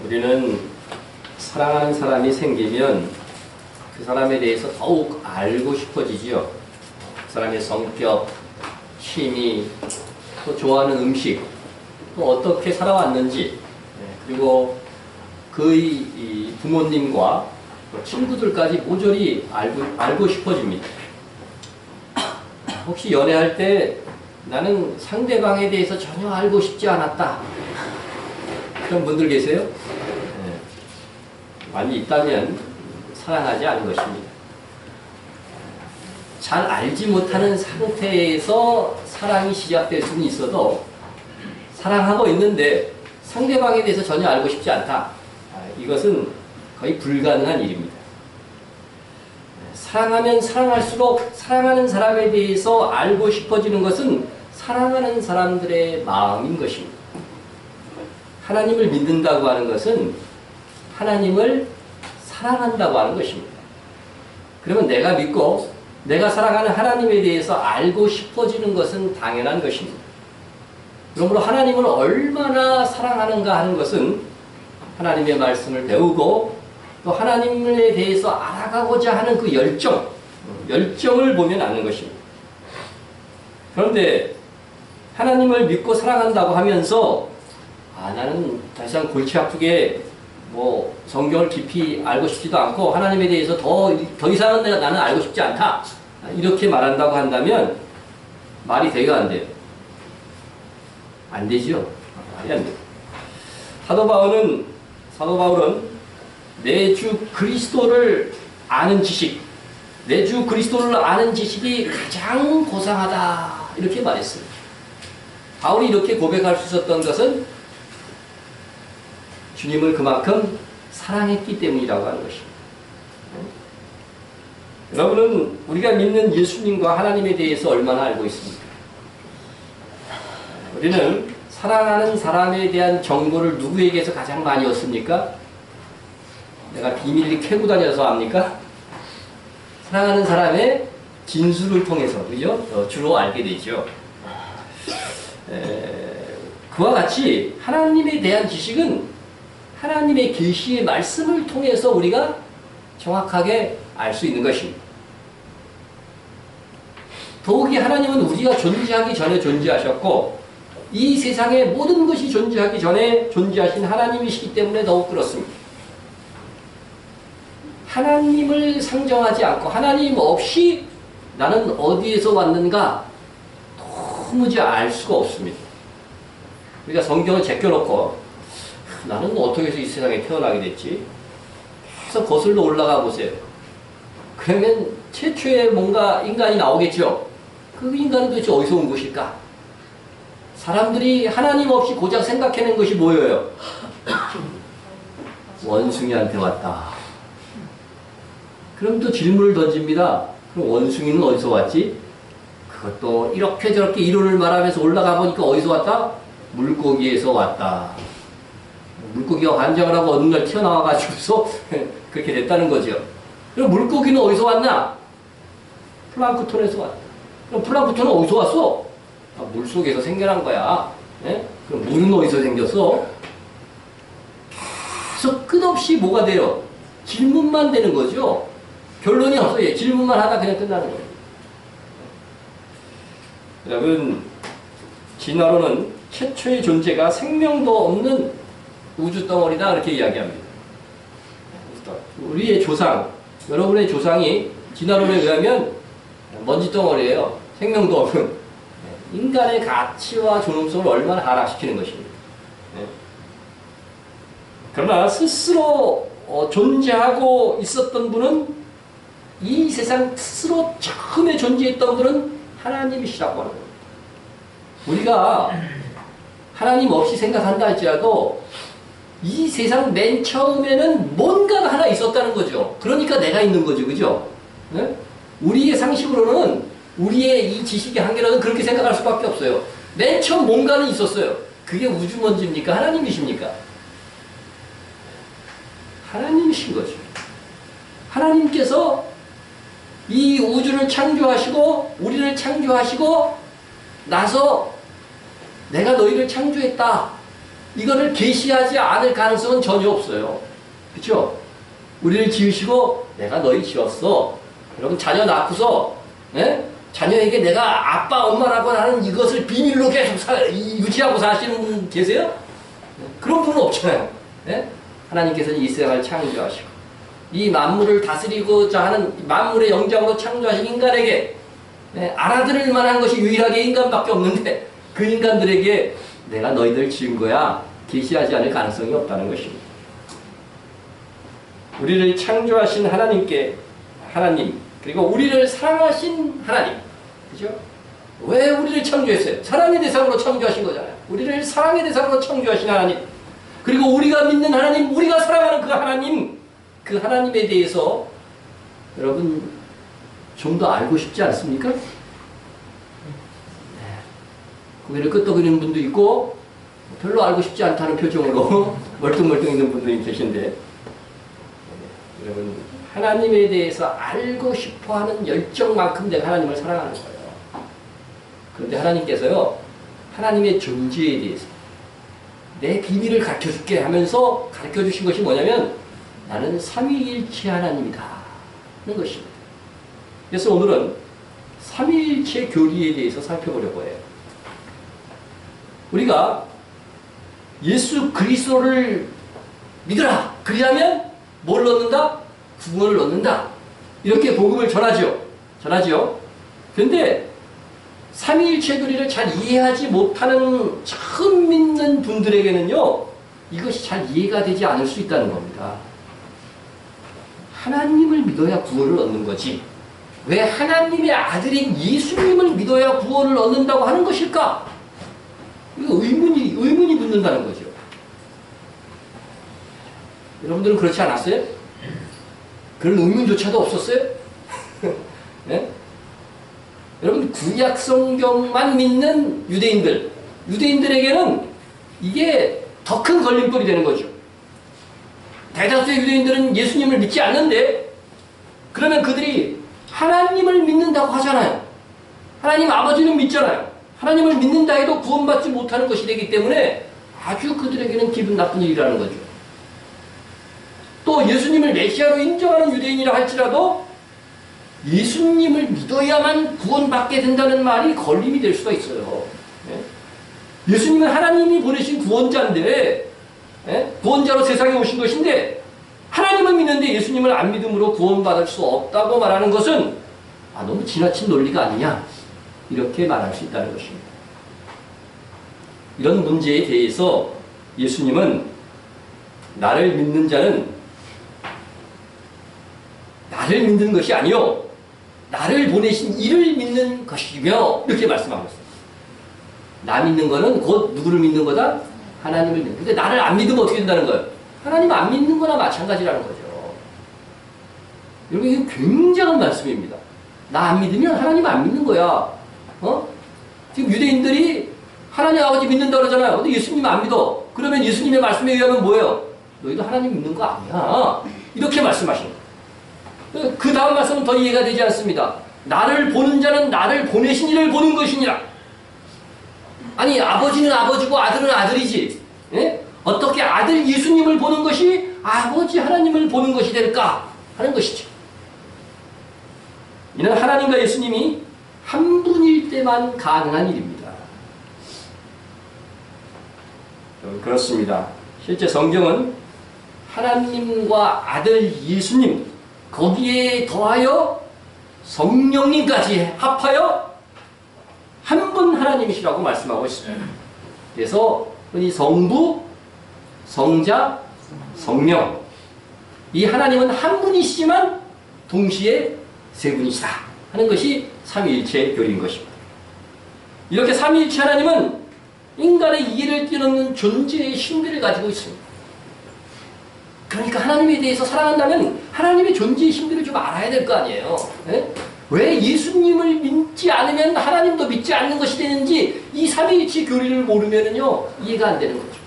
우리는 사랑하는 사람이 생기면 그 사람에 대해서 더욱 알고 싶어지지요. 그 사람의 성격, 취미, 또 좋아하는 음식, 또 어떻게 살아왔는지, 그리고 그의 부모님과 친구들까지 모조리 알고 싶어집니다. 혹시 연애할 때 나는 상대방에 대해서 전혀 알고 싶지 않았다, 그런 분들 계세요? 많이 있다면 사랑하지 않은 것입니다. 잘 알지 못하는 상태에서 사랑이 시작될 수는 있어도 사랑하고 있는데 상대방에 대해서 전혀 알고 싶지 않다, 이것은 거의 불가능한 일입니다. 사랑하면 사랑할수록 사랑하는 사람에 대해서 알고 싶어지는 것은 사랑하는 사람들의 마음인 것입니다. 하나님을 믿는다고 하는 것은 하나님을 사랑한다고 하는 것입니다. 그러면 내가 믿고 내가 사랑하는 하나님에 대해서 알고 싶어지는 것은 당연한 것입니다. 그러므로 하나님을 얼마나 사랑하는가 하는 것은 하나님의 말씀을 배우고 또 하나님에 대해서 알아가고자 하는 그 열정을 보면 아는 것입니다. 그런데 하나님을 믿고 사랑한다고 하면서 나는 더 이상 골치 아프게 성경을 깊이 알고 싶지도 않고 하나님에 대해서 더 이상은 나는 알고 싶지 않다, 이렇게 말한다고 한다면 말이 돼요, 안 돼요? 안 되죠. 말이 안 돼요. 사도 바울은 내 주 그리스도를 아는 지식, 내 주 그리스도를 아는 지식이 가장 고상하다, 이렇게 말했습니다. 바울이 이렇게 고백할 수 있었던 것은 주님을 그만큼 사랑했기 때문이라고 하는 것입니다. 여러분은 우리가 믿는 예수님과 하나님에 대해서 얼마나 알고 있습니까? 우리는 사랑하는 사람에 대한 정보를 누구에게서 가장 많이 얻습니까? 내가 비밀리 캐고 다녀서 압니까? 사랑하는 사람의 진술을 통해서, 그죠? 주로 알게 되죠. 그와 같이 하나님에 대한 지식은 하나님의 계시의 말씀을 통해서 우리가 정확하게 알 수 있는 것입니다. 더욱이 하나님은 우리가 존재하기 전에 존재하셨고 이 세상의 모든 것이 존재하기 전에 존재하신 하나님이시기 때문에 더욱 그렇습니다. 하나님을 상정하지 않고 하나님 없이 나는 어디에서 왔는가 도무지 알 수가 없습니다. 우리가 성경을 제껴놓고 나는 어떻게 해서 이 세상에 태어나게 됐지? 그래서 거슬러 올라가 보세요. 그러면 최초의 뭔가 인간이 나오겠죠. 그 인간은 도대체 어디서 온 것일까? 사람들이 하나님 없이 고작 생각해낸 것이 뭐예요? 원숭이한테 왔다. 그럼 또 질문을 던집니다. 그럼 원숭이는 어디서 왔지? 그것도 이렇게 저렇게 이론을 말하면서 올라가 보니까 어디서 왔다? 물고기에서 왔다. 물고기가 환장을 하고 어느 날 튀어나와가지고서 그렇게 됐다는 거죠. 그럼 물고기는 어디서 왔나? 플랑크톤에서 왔다. 그럼 플랑크톤은 어디서 왔어? 물속에서 생겨난 거야. 네? 그럼 물은 어디서 생겼어? 계속 끝없이 뭐가 돼요? 질문만 되는 거죠. 결론이 없어요. 질문만 하다 그냥 끝나는 거예요. 여러분, 진화론은 최초의 존재가 생명도 없는 우주덩어리다, 이렇게 이야기합니다. 우리의 조상, 여러분의 조상이 진화론에 의하면 먼지덩어리예요. 생명도 없는. 인간의 가치와 존엄성을 얼마나 하락시키는 것입니다. 그러나 스스로 존재하고 있었던 분은, 이 세상 스스로 처음에 존재했던 분은 하나님이시라고 하는 겁니다. 우리가 하나님 없이 생각한다 할지라도 이 세상 맨 처음에는 뭔가가 하나 있었다는 거죠. 그러니까 내가 있는 거죠. 그죠? 네? 우리의 상식으로는, 우리의 이 지식의 한계로는 그렇게 생각할 수밖에 없어요. 맨 처음 뭔가는 있었어요. 그게 우주먼지입니까? 하나님이십니까? 하나님이신 거죠. 하나님께서 이 우주를 창조하시고 우리를 창조하시고 나서 내가 너희를 창조했다, 이거를 계시하지 않을 가능성은 전혀 없어요. 그렇죠? 우리를 지으시고 내가 너희 지었어. 여러분 자녀 낳고서 자녀에게 내가 아빠 엄마라고 하는 이것을 비밀로 계속 유지하고 사시는 분 계세요? 그런 분은 없잖아요. 하나님께서는 이 세상을 창조하시고 이 만물을 다스리고자 하는 만물의 영장으로 창조하신 인간에게 알아들을 만한 것이 유일하게 인간밖에 없는데 그 인간들에게 내가 너희들 지은 거야 계시하지 않을 가능성이 없다는 것입니다. 우리를 창조하신 하나님 그리고 우리를 사랑하신 하나님, 그죠? 왜 우리를 창조했어요? 사랑의 대상으로 창조하신 거잖아요. 우리를 사랑의 대상으로 창조하신 하나님, 그리고 우리가 믿는 하나님, 우리가 사랑하는 그 하나님에 대해서 여러분 좀 더 알고 싶지 않습니까? 고개를 끄덕이는 분도 있고 별로 알고 싶지 않다는 표정으로 멀뚱멀뚱 있는 분들이 계신데, 여러분 하나님에 대해서 알고 싶어하는 열정만큼 내가 하나님을 사랑하는 거예요. 그런데 하나님께서요, 하나님의 존재에 대해서 내 비밀을 가르쳐줄게 하면서 가르쳐주신 것이 뭐냐면 나는 삼위일체 하나님이다 하는 것입니다. 그래서 오늘은 삼위일체 교리에 대해서 살펴보려고 해요. 우리가 예수 그리스도를 믿으라 그리하면 뭘 얻는다? 구원을 얻는다. 이렇게 복음을 전하죠. 그런데 삼위일체 교리를 잘 이해하지 못하는 처음 믿는 분들에게는요, 이것이 잘 이해가 되지 않을 수 있다는 겁니다. 하나님을 믿어야 구원을 얻는 거지, 왜 하나님의 아들인 예수님을 믿어야 구원을 얻는다고 하는 것일까? 이거 의문이 붙는다는 거죠. 여러분들은 그렇지 않았어요? 그런 의문조차도 없었어요? 네? 여러분 구약 성경만 믿는 유대인들에게는 이게 더 큰 걸림돌이 되는 거죠. 대다수의 유대인들은 예수님을 믿지 않는데, 그러면 그들이 하나님을 믿는다고 하잖아요. 하나님 아버지는 믿잖아요. 하나님을 믿는다 해도 구원받지 못하는 것이 되기 때문에 아주 그들에게는 기분 나쁜 일이라는 거죠. 또 예수님을 메시아로 인정하는 유대인이라 할지라도 예수님을 믿어야만 구원받게 된다는 말이 걸림이 될 수가 있어요. 예수님은 하나님이 보내신 구원자인데, 구원자로 세상에 오신 것인데, 하나님을 믿는데 예수님을 안 믿음으로 구원받을 수 없다고 말하는 것은 너무 지나친 논리가 아니냐, 이렇게 말할 수 있다는 것입니다. 이런 문제에 대해서 예수님은 나를 믿는 자는 나를 믿는 것이 아니요 나를 보내신 이를 믿는 것이며, 이렇게 말씀하고 있습니다. 나 믿는 거는 곧 누구를 믿는 거다? 하나님을 믿는. 근데 나를 안 믿으면 어떻게 된다는 거예요? 하나님 안 믿는 거나 마찬가지라는 거죠. 여러분, 이게 굉장한 말씀입니다. 나 안 믿으면 하나님 안 믿는 거야. 지금 유대인들이 하나님 아버지 믿는다 그러잖아요. 근데 예수님 안 믿어. 그러면 예수님의 말씀에 의하면 뭐예요? 너희도 하나님 믿는 거 아니야. 이렇게 말씀하시는 거예요. 그 다음 말씀은 더 이해가 되지 않습니다. 나를 보는 자는 나를 보내신 이를 보는 것이니라. 아니, 아버지는 아버지고 아들은 아들이지. 어떻게 아들 예수님을 보는 것이 아버지 하나님을 보는 것이 될까 하는 것이죠. 이는 하나님과 예수님이 한 분일 때만 가능한 일입니다. 그렇습니다. 실제 성경은 하나님과 아들 예수님, 거기에 더하여 성령님까지 합하여 한 분 하나님이시라고 말씀하고 있습니다. 그래서 흔히 성부, 성자, 성령, 이 하나님은 한 분이시지만 동시에 세 분이시다 하는 것이 삼위일체 교리인 것입니다. 이렇게 삼위일체 하나님은 인간의 이해를 뛰어넘는 존재의 신비를 가지고 있습니다. 그러니까 하나님에 대해서 사랑한다면 하나님의 존재의 신비를 좀 알아야 될 거 아니에요. 왜 예수님을 믿지 않으면 하나님도 믿지 않는 것이 되는지, 이 삼위일체 교리를 모르면은요 이해가 안 되는 거죠.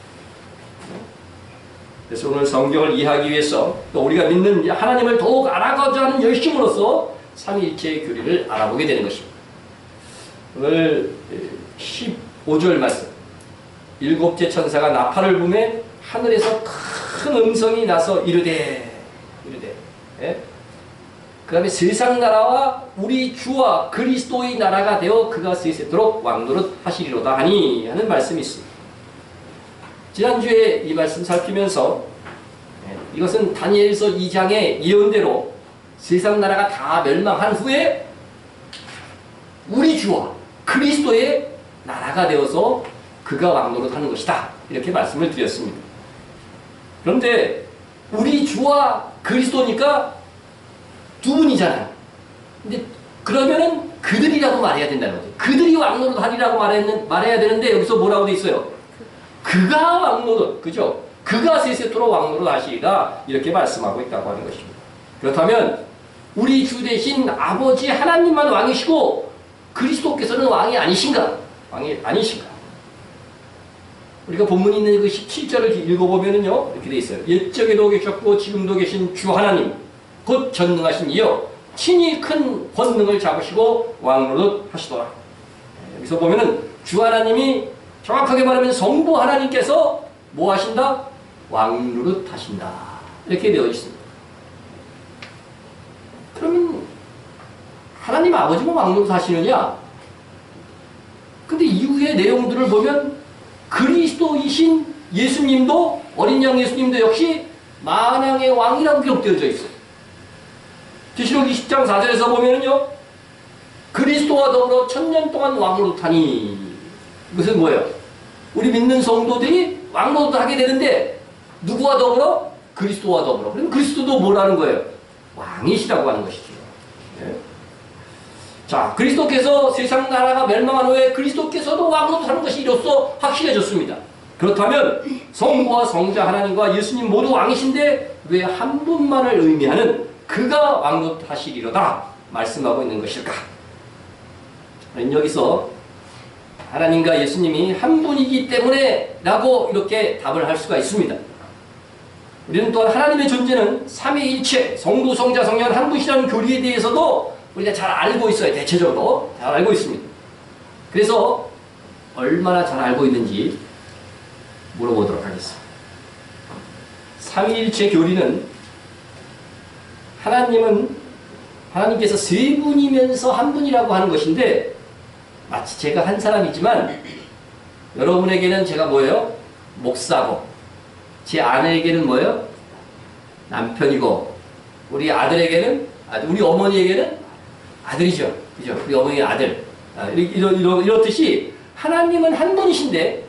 그래서 오늘 성경을 이해하기 위해서, 또 우리가 믿는 하나님을 더욱 알아가고자 하는 열심으로서 삼위일체의 교리를 알아보게 되는 것입니다. 오늘 15절 말씀, 일곱째 천사가 나팔을 부매 하늘에서 큰 음성이 나서 이르되 예? 그 다음에 세상 나라와 우리 주와 그리스도의 나라가 되어 그가 세세토록 왕노릇 하시리로다 하니 하는 말씀이 있습니다. 지난주에 이 말씀 살피면서 이것은 다니엘서 2장의 예언대로 세상 나라가 다 멸망한 후에 우리 주와 그리스도의 나라가 되어서 그가 왕노릇 하는 것이다. 이렇게 말씀을 드렸습니다. 그런데 우리 주와 그리스도니까 두 분이잖아요. 근데 그러면은 그들이라고 말해야 된다는 거죠. 그들이 왕노릇 하리라고 말해야 되는데 여기서 뭐라고 돼 있어요? 그가 왕노릇, 그죠? 그가 세세토록 왕노릇 하시리라 이렇게 말씀하고 있다고 하는 것입니다. 그렇다면 우리 주 대신 아버지 하나님만 왕이시고 그리스도께서는 왕이 아니신가? 왕이 아니신가? 우리가 본문에 있는 그 17절을 읽어보면은요, 이렇게 돼 있어요. 옛적에도 계셨고 지금도 계신 주 하나님, 곧 전능하신 이여, 친히 큰 권능을 잡으시고 왕노릇 하시더라. 여기서 보면은 주 하나님이 정확하게 말하면 성부 하나님께서 뭐 하신다? 왕노릇 하신다. 이렇게 되어 있습니다. 그러면 하나님 아버지만 왕노릇 하시느냐? 근데 이후의 내용들을 보면 그리스도이신 예수님도, 어린 양 예수님도 역시 만왕의 왕이라고 기록되어져 있어요. 계시록 20장 4절에서 보면은요, 그리스도와 더불어 1000년 동안 왕노릇하니. 이것은 뭐예요? 우리 믿는 성도들이 왕노릇을 하게 되는데 누구와 더불어? 그리스도와 더불어. 그럼 그리스도도 뭐라는 거예요? 왕이시라고 하는 것이죠. 네. 자, 그리스도께서 세상 나라가 멸망한 후에 그리스도께서도 왕노릇하는 것이 이로써 확실해졌습니다. 그렇다면 성부와 성자 하나님과 예수님 모두 왕이신데 왜 한 분만을 의미하는 그가 왕노릇하시리로다 말씀하고 있는 것일까? 여기서 하나님과 예수님이 한 분이기 때문에 라고 이렇게 답을 할 수가 있습니다. 우리는 또한 하나님의 존재는 삼위일체, 성부, 성자, 성령 한 분이라는 교리에 대해서도 우리가 잘 알고 있어요. 대체적으로 잘 알고 있습니다. 그래서 얼마나 잘 알고 있는지 물어보도록 하겠습니다. 삼위일체 교리는 하나님께서 세 분이면서 한 분이라고 하는 것인데 마치 제가 한 사람이지만 여러분에게는 제가 뭐예요? 목사고 제 아내에게는 뭐예요? 남편이고 우리 아들에게는 우리 어머니에게는 아들이죠. 그죠? 우리 어머니의 아들. 이렇듯이 하나님은 한 분이신데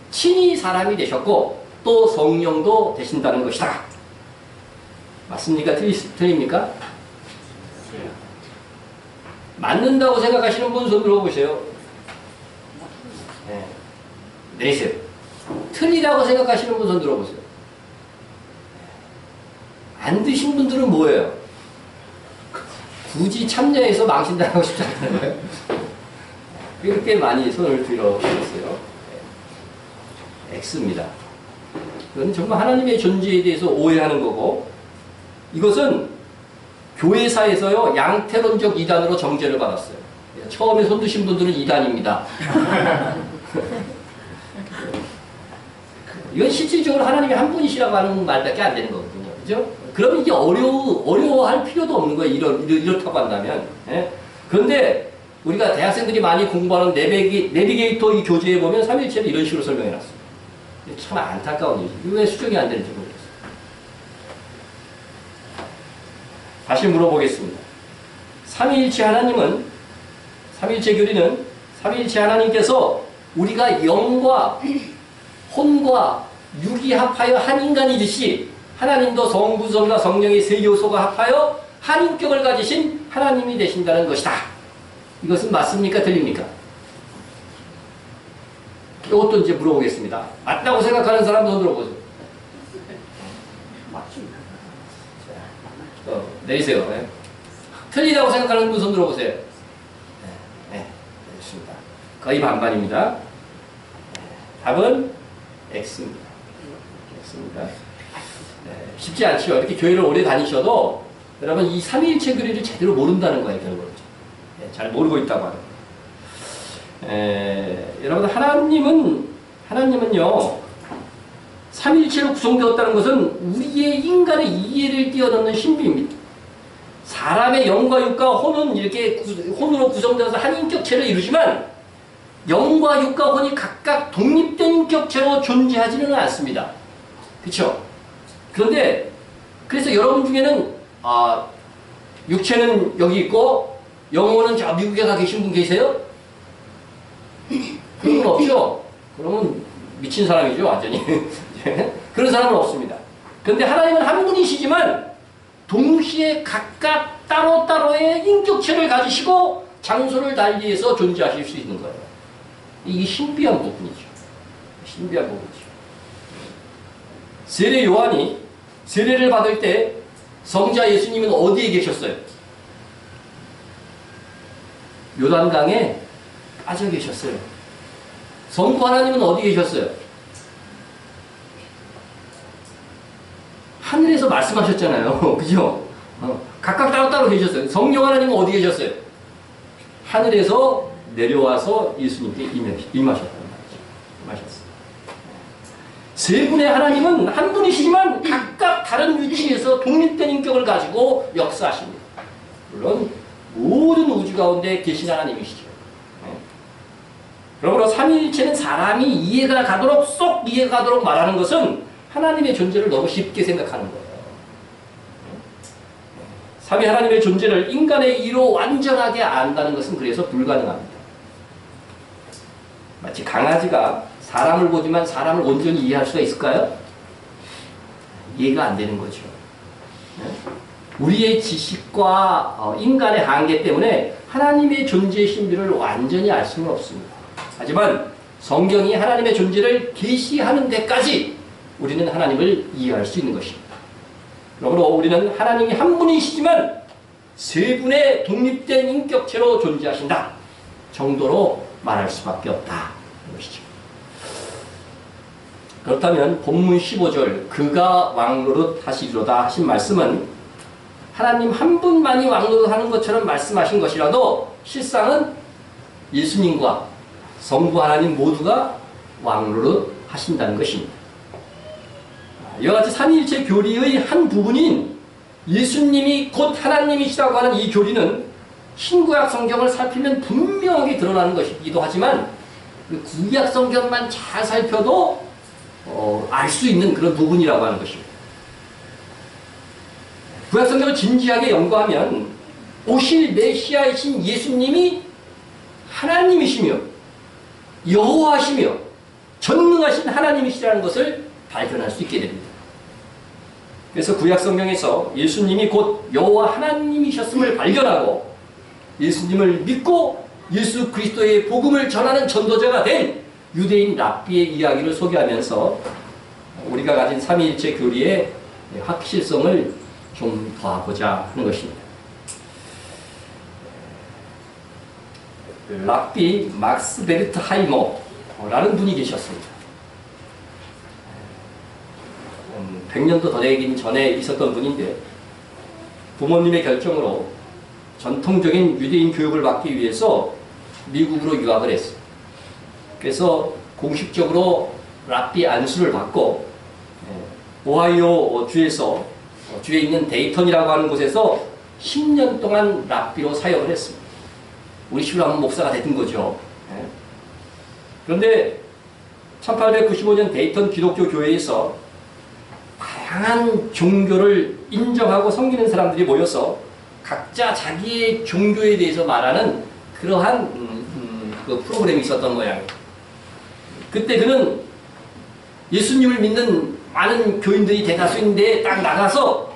친히 사람이 되셨고 또 성령도 되신다는 것이다. 맞습니까? 틀립니까? 맞는다고 생각하시는 분 손 들어보세요. 네. 내리세요. 틀리다고 생각하시는 분 손 들어보세요. 안 드신 분들은 뭐예요? 굳이 참여해서 망신당하고 싶지 않다는 거예요. 그렇게 많이 손을 들어보셨어요. X입니다. 그건 정말 하나님의 존재에 대해서 오해하는 거고 이것은 교회사에서요 양태론적 이단으로 정죄를 받았어요. 처음에 손드신 분들은 이단입니다. 이건 실질적으로 하나님이 한 분이시라고 하는 말밖에 안 되는 거거든요. 그죠? 그럼 이게 어려워할 필요도 없는 거예요. 이렇다고 한다면. 예? 그런데 우리가 대학생들이 많이 공부하는 내비게이터 이 교재에 보면 삼위일체를 이런 식으로 설명해 놨어요. 참 안타까운 일이죠. 왜 수정이 안 되는지 모르겠어요. 다시 물어보겠습니다. 삼위일체 하나님은, 삼위일체 교리는 삼위일체 하나님께서 우리가 영과 혼과 육이 합하여 한 인간이듯이 하나님도 성부, 성자, 성령의 세 요소가 합하여 한 인격을 가지신 하나님이 되신다는 것이다. 이것은 맞습니까? 틀립니까? 이것도 이제 물어보겠습니다. 맞다고 생각하는 사람 손 들어보세요. 맞습니다. 내리세요. 네. 틀리다고 생각하는 분 손 들어보세요. 네, 알겠습니다. 거의 반반입니다. 네, 답은 X입니다. X입니다. 네, 쉽지 않죠. 이렇게 교회를 오래 다니셔도 여러분 이 삼위일체 교리를 제대로 모른다는 거예요. 결국은. 네, 잘 모르고 있다고 하는 거예요. 여러분 하나님은 하나님은요, 삼위일체로 구성되었다는 것은 우리의 인간의 이해를 뛰어넘는 신비입니다. 사람의 영과 육과 혼은 이렇게 혼으로 구성되어서 한 인격체를 이루지만 영과 육과 혼이 각각 독립된 인격체로 존재하지는 않습니다. 그렇죠? 그런데 그래서 여러분 중에는 육체는 여기 있고 영혼은 저 미국에 가 계신 분 계세요? 그런 건 없죠? 그러면 미친 사람이죠, 완전히. 그런 사람은 없습니다. 그런데 하나님은 한 분이시지만 동시에 각각 따로따로의 인격체를 가지시고 장소를 달리해서 존재하실 수 있는 거예요. 이게 신비한 부분이죠. 신비한 부분이죠. 세례 요한이 세례를 받을 때 성자 예수님은 어디에 계셨어요? 요단강에 빠져 계셨어요. 성부 하나님은 어디 계셨어요? 하늘에서 말씀하셨잖아요. 그죠? 각각 따로따로 계셨어요. 성령 하나님은 어디 계셨어요? 하늘에서 내려와서 예수님께 임하셨단 말이죠. 세 분의 하나님은 한 분이시지만 각각 다른 위치에서 독립된 인격을 가지고 역사하십니다. 물론 모든 우주 가운데 계신 하나님이시죠. 그러므로 삼위일체는 사람이 이해가 가도록 쏙 이해가 가도록 말하는 것은 하나님의 존재를 너무 쉽게 생각하는 거예요. 삼위 하나님의 존재를 인간의 이로 완전하게 안다는 것은 그래서 불가능합니다. 마치 강아지가 사람을 보지만 사람을 온전히 이해할 수가 있을까요? 이해가 안 되는 거죠. 우리의 지식과 인간의 한계 때문에 하나님의 존재의 신비를 완전히 알 수는 없습니다. 하지만 성경이 하나님의 존재를 계시하는 데까지 우리는 하나님을 이해할 수 있는 것입니다. 그러므로 우리는 하나님이 한 분이시지만 세 분의 독립된 인격체로 존재하신다 정도로 말할 수밖에 없다. 것이죠. 그렇다면 본문 15절 그가 왕노릇 하시리로다 하신 말씀은 하나님 한 분만이 왕노릇 하는 것처럼 말씀하신 것이라도 실상은 예수님과 성부 하나님 모두가 왕노릇 하신다는 것입니다. 이와 같이 삼위일체 교리의 한 부분인 예수님이 곧 하나님이시라고 하는 이 교리는 신구약 성경을 살피면 분명하게 드러나는 것이기도 하지만 구약 성경만 잘 살펴도 알 수 있는 그런 부분이라고 하는 것입니다. 구약 성경을 진지하게 연구하면 오실 메시아이신 예수님이 하나님이시며 여호와시며 전능하신 하나님이시라는 것을 발견할 수 있게 됩니다. 그래서 구약 성경에서 예수님이 곧 여호와 하나님이셨음을 발견하고 예수님을 믿고 예수 그리스도의 복음을 전하는 전도자가 된 유대인 랍비의 이야기를 소개하면서 우리가 가진 삼위일체 교리의 확실성을 좀 더하고자 하는 것입니다. 랍비 막스 베르트 하이머라는 분이 계셨습니다. 100년도 더 되긴 전에 있었던 분인데 부모님의 결정으로 전통적인 유대인 교육을 받기 위해서 미국으로 유학을 했어요. 그래서 공식적으로 랍비 안수를 받고 오하이오 주에 있는 데이턴이라고 하는 곳에서 10년 동안 랍비로 사역을 했습니다. 우리 식으로 하면 목사가 됐던 거죠. 그런데 1895년 데이턴 기독교 교회에서 다양한 종교를 인정하고 섬기는 사람들이 모여서 각자 자기의 종교에 대해서 말하는 그러한 그 프로그램이 있었던 모양이에요. 그때 그는 예수님을 믿는 많은 교인들이 대다수인데 딱 나가서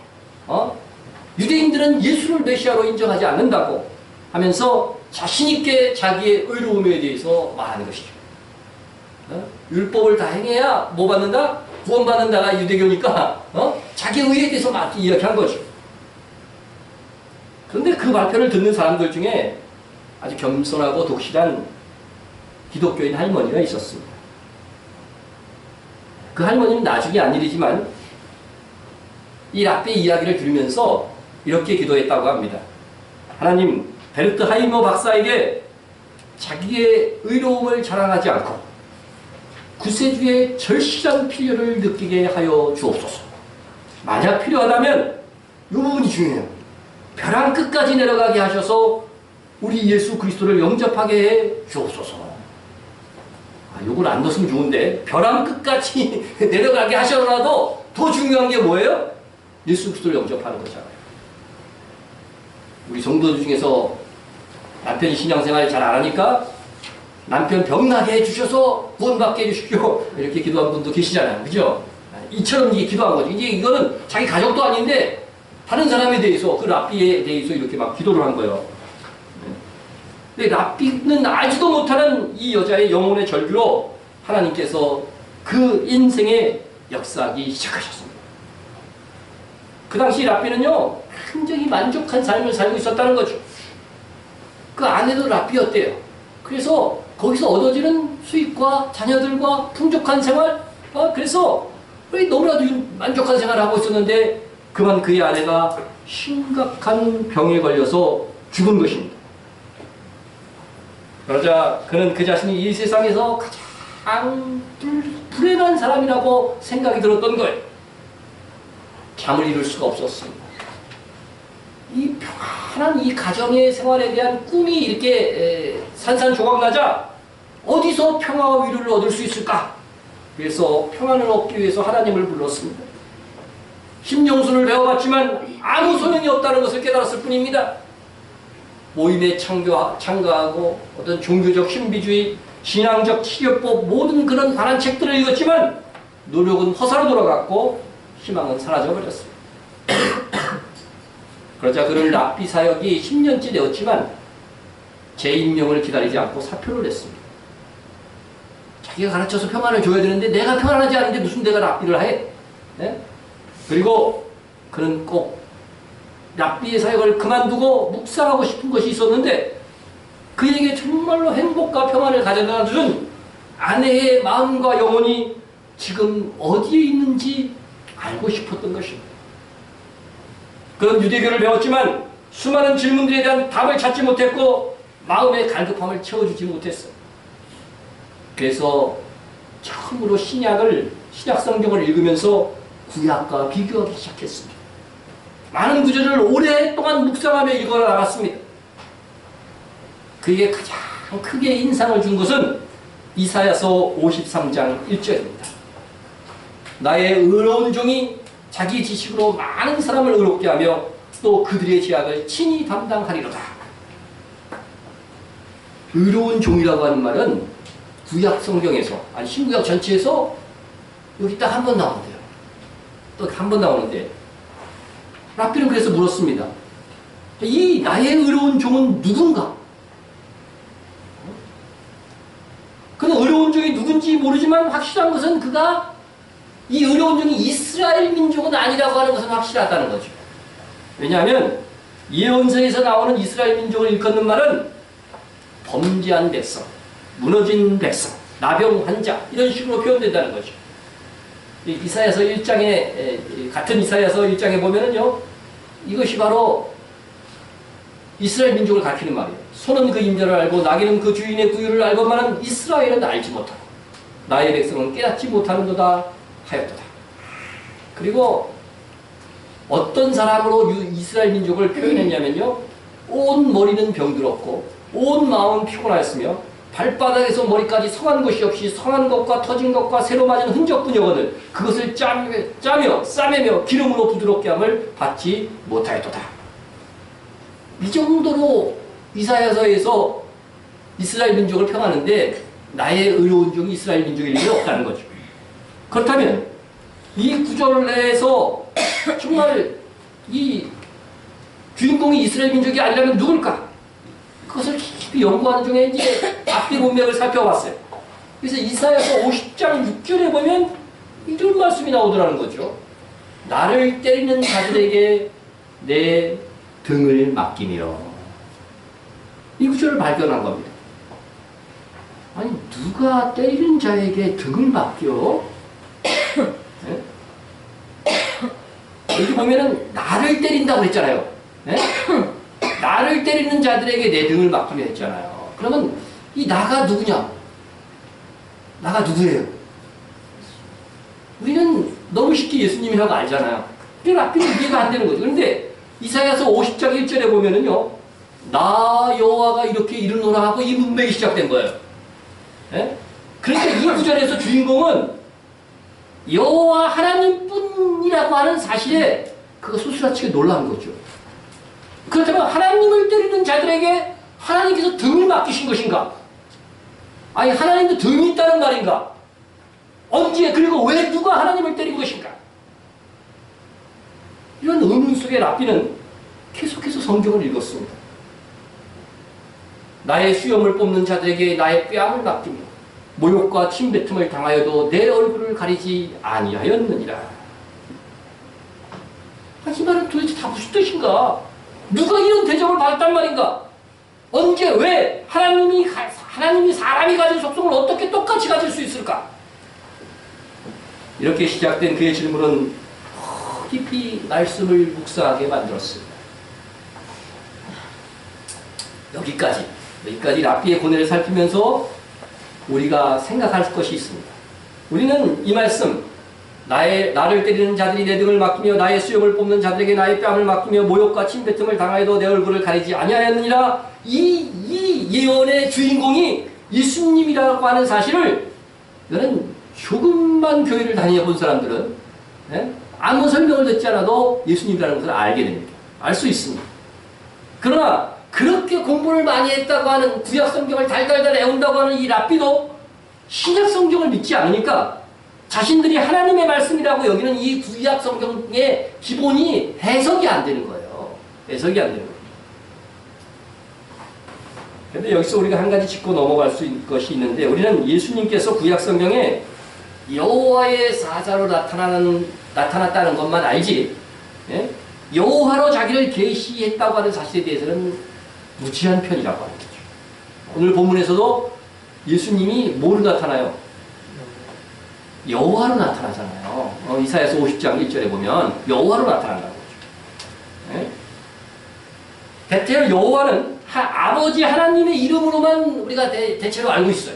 유대인들은 예수를 메시아로 인정하지 않는다고 하면서 자신있게 자기의 의로움에 대해서 말하는 것이죠. 율법을 다 행해야 뭐 받는다? 구원받는다가 유대교니까 자기 의에 대해서 막 이야기한 거죠. 그런데 그 발표를 듣는 사람들 중에 아주 겸손하고 독실한 기독교인 할머니가 있었습니다. 그 할머니는 나중에 안 일이지만 이 랍비의 이야기를 들으면서 이렇게 기도했다고 합니다. 하나님, 베르트 하이머 박사에게 자기의 의로움을 자랑하지 않고 구세주의 절실한 필요를 느끼게 하여 주옵소서. 만약 필요하다면 이 부분이 중요해요. 벼랑 끝까지 내려가게 하셔서 우리 예수 그리스도를 영접하게 해 주옵소서. 요걸 안 넣었으면 좋은데 벼랑 끝까지 내려가게 하셔라도 더 중요한 게 뭐예요? 예수 그리스도를 영접하는 거잖아요. 우리 성도들 중에서 남편이 신앙생활 잘 안 하니까 남편 병나게 해주셔서 구원받게 해주십시오. 이렇게 기도한 분도 계시잖아요. 그죠? 이처럼 이게 기도한 거죠. 이제 이거는 자기 가족도 아닌데 다른 사람에 대해서 그 랍비에 대해서 이렇게 막 기도를 한 거예요. 근데 랍비는 알지도 못하는 이 여자의 영혼의 절규로 하나님께서 그 인생의 역사하기 시작하셨습니다. 그 당시 랍비는요, 굉장히 만족한 삶을 살고 있었다는 거죠. 그 아내도 랍비였대요. 그래서 거기서 얻어지는 수익과 자녀들과 풍족한 생활, 그래서 너무나도 만족한 생활을 하고 있었는데 그만 그의 아내가 심각한 병에 걸려서 죽은 것입니다. 그러자 그는 그 자신이 이 세상에서 가장 불행한 사람이라고 생각이 들었던 거예요. 잠을 이룰 수가 없었습니다. 이 평안한 이 가정의 생활에 대한 꿈이 이렇게 산산조각나자 어디서 평화와 위로를 얻을 수 있을까? 그래서 평안을 얻기 위해서 하나님을 불렀습니다. 심령술을 배워봤지만 아무 소용이 없다는 것을 깨달았을 뿐입니다. 모임에 참가하고 어떤 종교적 신비주의, 신앙적 치료법 모든 그런 관한 책들을 읽었지만 노력은 허사로 돌아갔고 희망은 사라져버렸습니다. 그러자 그는 랍비 사역이 10년째 되었지만 재임명을 기다리지 않고 사표를 냈습니다. 자기가 가르쳐서 평안을 줘야 되는데 내가 평안하지 않은데 무슨 내가 랍비를 해? 네? 그리고 그는 꼭 랍비의 사역을 그만두고 묵상하고 싶은 것이 있었는데 그에게 정말로 행복과 평안을 가져다 준 아내의 마음과 영혼이 지금 어디에 있는지 알고 싶었던 것입니다. 그는 유대교를 배웠지만 수많은 질문들에 대한 답을 찾지 못했고 마음의 갈급함을 채워주지 못했어요. 그래서 처음으로 신약 성경을 읽으면서 구약과 비교하기 시작했습니다. 많은 구절을 오랫동안 묵상하며 읽어 나갔습니다. 그에게 가장 크게 인상을 준 것은 이사야서 53장 1절입니다. 나의 의로운 종이 자기 지식으로 많은 사람을 의롭게 하며 또 그들의 죄악을 친히 담당하리로다. 의로운 종이라고 하는 말은 구약 성경에서, 아니 신구약 전체에서 여기 딱 한 번 나오는데요. 또 한 번 나오는데 랍비는 그래서 물었습니다. 이 나의 의로운 종은 누군가? 그는 의로운 종이 누군지 모르지만 확실한 것은 그가 이 의로운 종이 이스라엘 민족은 아니라고 하는 것은 확실하다는 거죠. 왜냐하면 예언서에서 나오는 이스라엘 민족을 일컫는 말은 범죄한 백성, 무너진 백성, 나병 환자 이런 식으로 표현된다는 거죠. 이사야서 1장에 같은 이사야서 1장에 보면은요, 이것이 바로 이스라엘 민족을 가리키는 말이에요. 소는 그 임자를 알고 나귀는 그 주인의 구유를 알건만은 이스라엘은 알지 못하고 나의 백성은 깨닫지 못하는도다 하였도다. 그리고 어떤 사람으로 이스라엘 민족을 표현했냐면요, 온 머리는 병들었고 온 마음은 피곤하였으며 발바닥에서 머리까지 성한 것이 없이 성한 것과 터진 것과 새로 맞은 흔적뿐이거든 그것을 짜며 싸매며 기름으로 부드럽게 함을 받지 못하였도다. 이 정도로 이사야서에서 이스라엘 민족을 평하는데 나의 의로운 종이 이스라엘 민족일 일이 없다는 거죠. 그렇다면 이 구절 내에서 정말 이 주인공이 이스라엘 민족이 아니라면 누굴까? 그것을 깊이 연구하는 중에 이제 앞뒤 문맥을 살펴봤어요. 그래서 이사야서 50장 6절에 보면 이런 말씀이 나오더라는 거죠. 나를 때리는 자들에게 내 등을 맡기며. 이 구절을 발견한 겁니다. 아니 누가 때리는 자에게 등을 맡겨? 네? 여기 보면은 나를 때린다고 했잖아요. 네? 나를 때리는 자들에게 내 등을 맡기려 했잖아요. 그러면 이 나가 누구냐? 나가 누구예요? 우리는 너무 쉽게 예수님이라고 알잖아요. 그 랍비는 이해가 안 되는 거죠. 그런데 이사야서 50장 1절에 보면은요, 나 여호와가 이렇게 이르노라 하고 이 문맥이 시작된 거예요. 예? 그러니까 이 구절에서 주인공은 여호와 하나님뿐이라고 하는 사실에 그거 소스라치게 놀라운 거죠. 그렇다면 하나님을 때리는 자들에게 하나님께서 등을 맡기신 것인가? 아니 하나님도 등이 있다는 말인가? 언제 그리고 왜 누가 하나님을 때린 것인가? 이런 의문 속에 랍비는 계속해서 성경을 읽었습니다. 나의 수염을 뽑는 자들에게 나의 뺨을 맡기며 모욕과 침뱉음을 당하여도 내 얼굴을 가리지 아니하였느니라. 이 말은 도대체 다 무슨 뜻인가? 누가 이런 대접을 받았단 말인가? 언제 왜 하나님이 사람이 가진 속성을 어떻게 똑같이 가질 수 있을까? 이렇게 시작된 그의 질문은 깊이 말씀을 묵상하게 만들었습니다. 여기까지 랍비의 고뇌를 살피면서 우리가 생각할 것이 있습니다. 우리는 이 말씀, 나를 때리는 자들이 내 등을 맡기며 나의 수염을 뽑는 자들에게 나의 뺨을 맡기며 모욕과 침뱉음을 당하여도 내 얼굴을 가리지 아니하였느니라. 이 예언의 주인공이 예수님이라고 하는 사실을 이거는 조금만 교회를 다녀본 사람들은 아무 설명을 듣지 않아도 예수님이라는 것을 알게 됩니다. 알 수 있습니다. 그러나 그렇게 공부를 많이 했다고 하는 구약 성경을 달달달 외운다고 하는 이 랍비도 신약 성경을 믿지 않으니까 자신들이 하나님의 말씀이라고 여기는 이 구약 성경의 기본이 해석이 안 되는 거예요. 해석이 안 되는 거예요. 그런데 여기서 우리가 한 가지 짚고 넘어갈 수 있는 것이 있는데 우리는 예수님께서 구약 성경에 여호와의 사자로 나타났다는 것만 알지 여호와로 자기를 계시했다고 하는 사실에 대해서는 무지한 편이라고 하는 거죠. 오늘 본문에서도 예수님이 뭐로 나타나요? 여호와로 나타나잖아요. 이사야서 50장 1절에 보면 여호와로 나타난다는 거죠. 대체로 여호와는 아버지 하나님의 이름으로만 우리가 대체로 알고 있어요.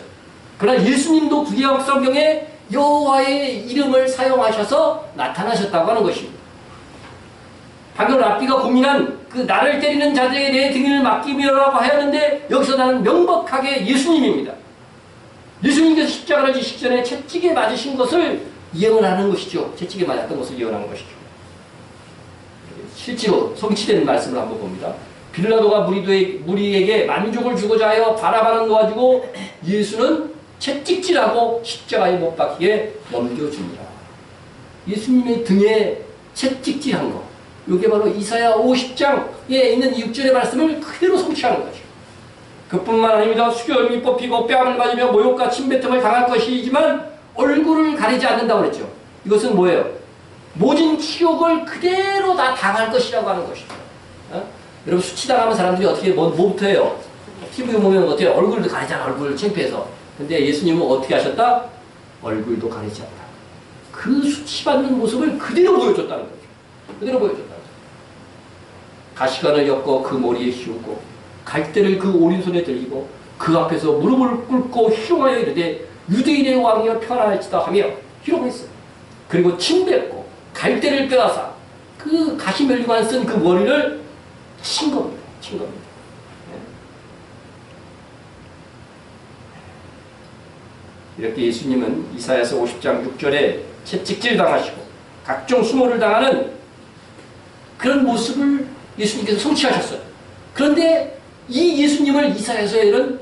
그러나 예수님도 구약 성경에 여호와의 이름을 사용하셔서 나타나셨다고 하는 것입니다. 방금 랍비가 고민한 그 나를 때리는 자들에게 내 등을 맡기며라고 하였는데 여기서 나는 명백하게 예수님입니다. 예수님께서 십자가를 지시기 전에 채찍에 맞으신 것을 예언하는 것이죠. 채찍에 맞았던 것을 예언하는 것이죠. 실제로 성취되는 말씀을 한번 봅니다. 빌라도가 무리에게 만족을 주고자 하여 바라바는 놓아주고 예수는 채찍질하고 십자가에 못 박히게 넘겨줍니다. 예수님의 등에 채찍질한 것. 이게 바로 이사야 50장에 있는 6절의 말씀을 그대로 성취하는 거죠. 그뿐만 아닙니다. 수염이 뽑히고 뺨을 맞으며 모욕과 침뱉음을 당할 것이지만 얼굴을 가리지 않는다고 그랬죠. 이것은 뭐예요? 모진 치욕을 그대로 다 당할 것이라고 하는 것이죠. 여러분 수치당하면 사람들이 어떻게 뭐부터 해요? TV에 보면 어떻게 얼굴도 가리잖아. 얼굴 창피해서. 근데 예수님은 어떻게 하셨다? 얼굴도 가리지 않다. 그 수치받는 모습을 그대로 보여줬다는 거죠. 그대로 보여줬다는 거죠. 가시관을 엮어 그 머리에 씌우고 갈대를 그 오른손에 들이고 그 앞에서 무릎을 꿇고 희롱하여 이르되 유대인의 왕이여 편안할지다 하며 희롱했어요. 그리고 침뱉고 갈대를 빼앗아 그 가시멜리관 쓴 그 머리를 친 겁니다. 친 겁니다. 이렇게 예수님은 이사야서 50장 6절에 채찍질 당하시고 각종 수모를 당하는 그런 모습을 예수님께서 성취하셨어요. 그런데 이 예수님을 이사야서에는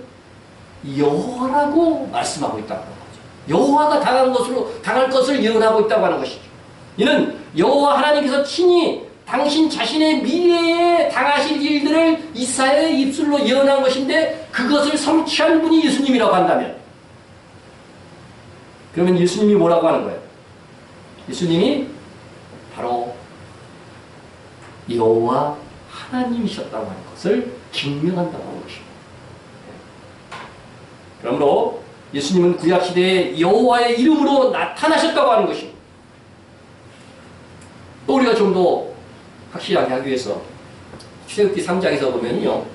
여호와라고 말씀하고 있다고 하는 거죠. 여호와가 당할 것을 예언하고 있다고 하는 것이죠. 이는 여호와 하나님께서 친히 당신 자신의 미래에 당하실 일들을 이사야의 입술로 예언한 것인데 그것을 성취한 분이 예수님이라고 한다면 그러면 예수님이 뭐라고 하는 거예요? 예수님이 바로 여호와 하나님이셨다고 하는 것을 증명한다고 하는 것입니다. 그러므로 예수님은 구약시대에 여호와의 이름으로 나타나셨다고 하는 것입니다. 또 우리가 좀 더 확실하게 하기 위해서 출애굽기 3장에서 보면요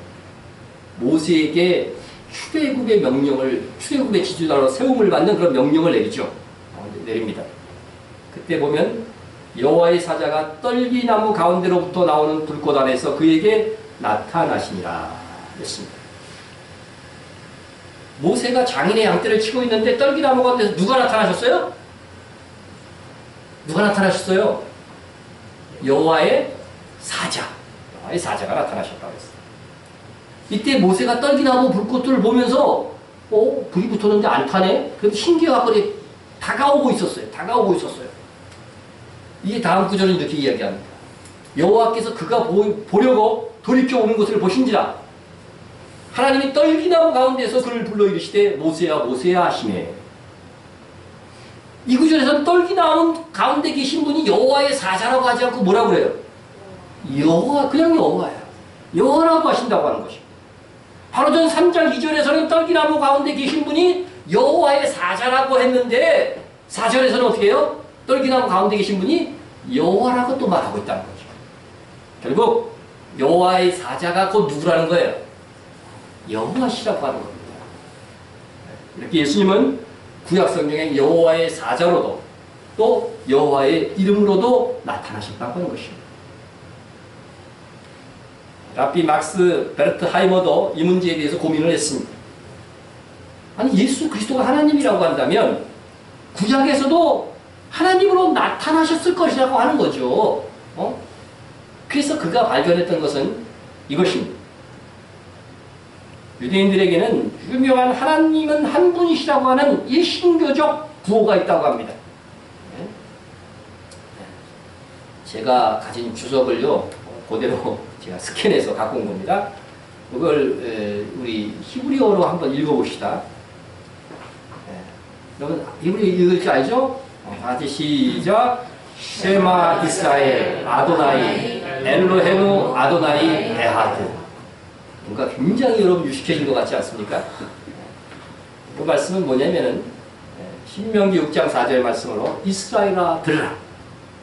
모세에게 출애굽의 지도자로 세움을 받는 그런 명령을 내립니다. 그때 보면 여호와의 사자가 떨기나무 가운데로부터 나오는 불꽃 안에서 그에게 나타나시니라 했습니다. 모세가 장인의 양떼를 치고 있는데 떨기나무 가운데서 누가 나타나셨어요? 누가 나타나셨어요? 여호와의 사자. 여호와의 사자가 나타나셨다고 했어요. 이때 모세가 떨기나무 불꽃을 보면서 불이 붙었는데 안 타네? 그래서 신기해갖고 다가오고 있었어요. 다가오고 있었어요. 이게 다음 구절은 이렇게 이야기합니다. 여호와께서 그가 보려고 돌이켜 오는 것을 보신지라 하나님이 떨기나무 가운데서 그를 불러 이르시되 모세야 모세야 하시매. 이 구절에서는 떨기나무 가운데 계신 분이 여호와의 사자라고 하지 않고 뭐라고 그래요? 여호와, 그냥 여호와야. 여호와라고 하신다고 하는 것입니다. 바로 전 3장 2절에서는 떨기나무 가운데 계신 분이 여호와의 사자라고 했는데 4절에서는 어떻게 해요? 떨기나무 가운데 계신 분이 여호와라고 또 말하고 있다는 거죠. 결국 여호와의 사자가 곧 누구라는 거예요? 여호와시라고 하는 겁니다. 이렇게 예수님은 구약성경에 여호와의 사자로도 또 여호와의 이름으로도 나타나셨다고 하는 것입니다. 랍비 막스 베르트 하이머도 이 문제에 대해서 고민을 했습니다. 아니 예수 그리스도가 하나님이라고 한다면 구약에서도 하나님으로 나타나셨을 것이라고 하는 거죠. 그래서 그가 발견했던 것은 이것입니다. 유대인들에게는 유명한 하나님은 한 분이시라고 하는 이 신교적 구호가 있다고 합니다. 제가 가진 주석을요, 그대로 제가 스캔해서 갖고 온 겁니다. 그걸 우리 히브리어로 한번 읽어봅시다. 여러분 히브리어 읽을 줄 알죠? 같이 시작. 쉐마 이스라엘 아도나이 엘로헤누 아도나이 에하드. 뭔가 굉장히 여러분 유식해진 것 같지 않습니까? 그 말씀은 뭐냐면은 신명기 6장 4절 말씀으로 이스라엘아 들으라.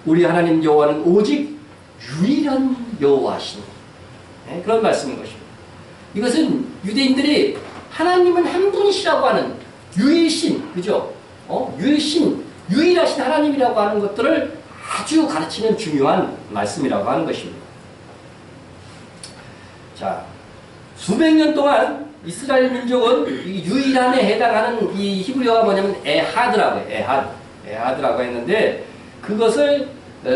우리 하나님 여호와는 오직 유일한 여호와시니. 그런 말씀인 것입니다. 이것은 유대인들이 하나님은 한 분이시라고 하는 유일신, 그죠? 유일신, 유일하신 하나님이라고 하는 것들을 아주 가르치는 중요한 말씀이라고 하는 것입니다. 자, 수백 년 동안 이스라엘 민족은 이 유일함에 해당하는 이 히브리어가 뭐냐면 에하드라고 해요. 에하드라고 했는데 그것을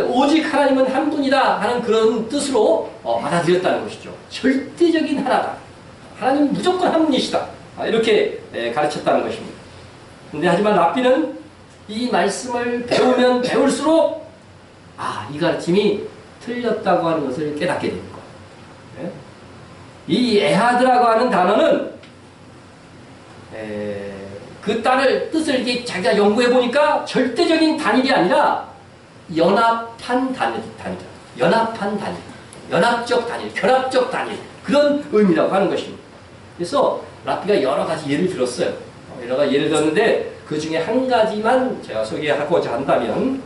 오직 하나님은 한 분이다 하는 그런 뜻으로 받아들였다는 것이죠. 절대적인 하나다. 하나님은 무조건 한 분이시다. 이렇게 가르쳤다는 것입니다. 근데 하지만 랍비는 이 말씀을 배우면 배울수록 이 가르침이 틀렸다고 하는 것을 깨닫게 됩니다. 이 에하드라고 하는 단어는 그 뜻을 이렇게 자기가 연구해 보니까 절대적인 단일이 아니라 연합한 단위다. 연합한 단위, 연합적 단위, 결합적 단위 그런 의미라고 하는 것입니다. 그래서 랍비가 여러 가지 예를 들었어요. 여러 가지 예를 들었는데 그 중에 한 가지만 제가 소개하고자 한다면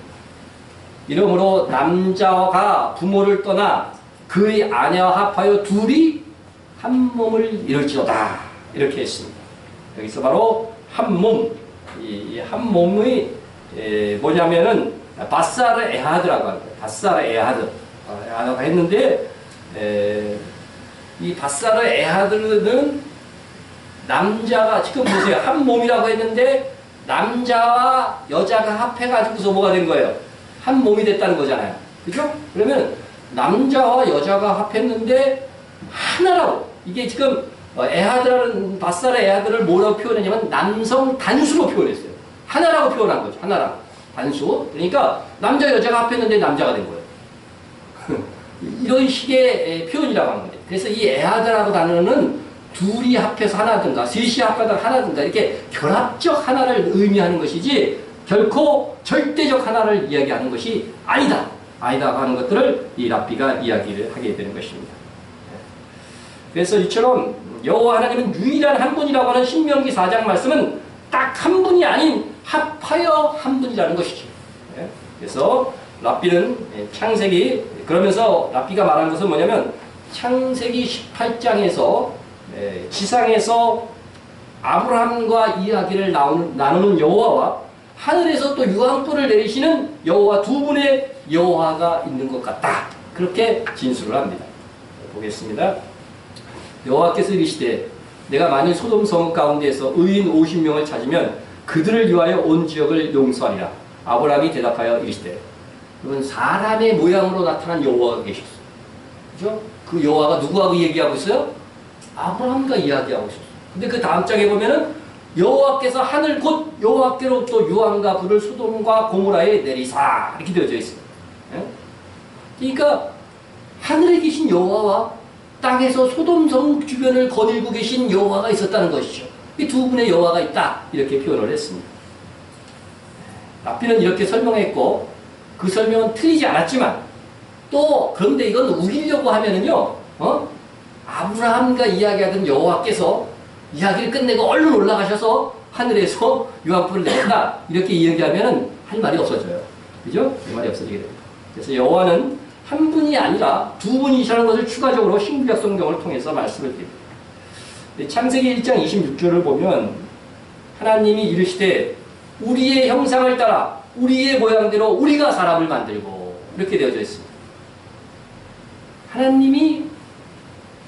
이러므로 남자가 부모를 떠나 그의 아내와 합하여 둘이 한 몸을 이룰지어다 이렇게 했습니다. 여기서 바로 한 몸, 이 한 몸의 뭐냐면은 바사르 에하드라고 합니다. 바사르 에하드라고 했는데 이 바사르 에하드는 남자가 지금 보세요. 한 몸이라고 했는데 남자와 여자가 합해가지고서 뭐가 된 거예요? 한 몸이 됐다는 거잖아요. 그죠? 그러면 남자와 여자가 합했는데 하나라고. 이게 지금 에하드라는 바사르 에하드를 뭐라고 표현했냐면 남성 단수로 표현했어요. 하나라고 표현한 거죠. 하나라고. 단수. 그러니까 남자 여자가 합했는데 남자가 된 거예요. 이런 식의 표현이라고 하는 거예요. 그래서 이 에하드라고 단어는 둘이 합해서 하나든가 셋이 합하다 하나든가 이렇게 결합적 하나를 의미하는 것이지 결코 절대적 하나를 이야기하는 것이 아니다. 아니다고 하는 것들을 이 랍비가 이야기를 하게 되는 것입니다. 그래서 이처럼 여호와 하나님은 유일한 한 분이라고 하는 신명기 4장 말씀은 딱 한 분이 아닌 합하여 한 분이라는 것이죠. 그래서 랍비는 창세기 그러면서 랍비가 말한 것은 뭐냐면 창세기 18장에서 지상에서 아브라함과 이야기를 나누는 여호와와 하늘에서 또 유황불을 내리시는 여호와 두 분의 여호와가 있는 것 같다. 그렇게 진술을 합니다. 보겠습니다. 여호와께서 이르시되 내가 만일 소돔 성 가운데에서 의인 50명을 찾으면 그들을 위하여 온 지역을 용서하리라. 아브라함이 대답하여 이르시되, 그러면 사람의 모양으로 나타난 여호와가 계셨어요. 그죠? 그 여호와가 누구하고 얘기하고 있어요? 아브라함과 이야기하고 있었어요. 근데 그 다음 장에 보면은 여호와께서 하늘 곧 여호와께로부터 유황과 불을 소돔과 고모라에 내리사 이렇게 되어져 있어요. 예? 그러니까 하늘에 계신 여호와와 땅에서 소돔성 주변을 거닐고 계신 여호와가 있었다는 것이죠. 이 두 분의 여호와가 있다 이렇게 표현을 했습니다. 랍비는 이렇게 설명했고 그 설명은 틀리지 않았지만 또 그런데 이건 우기려고 하면은요, 아브라함과 이야기하던 여호와께서 이야기를 끝내고 얼른 올라가셔서 하늘에서 유황불을 내린다 이렇게 이야기하면은 할 말이 없어져요. 그죠? 할 말이 없어지게 됩니다. 그래서 여호와는 한 분이 아니라 두 분이시라는 것을 추가적으로 신구약 성경을 통해서 말씀을 드립니다. 창세기 1장 26절을 보면 하나님이 이르시되 우리의 형상을 따라 우리의 모양대로 우리가 사람을 만들고 이렇게 되어져 있습니다. 하나님이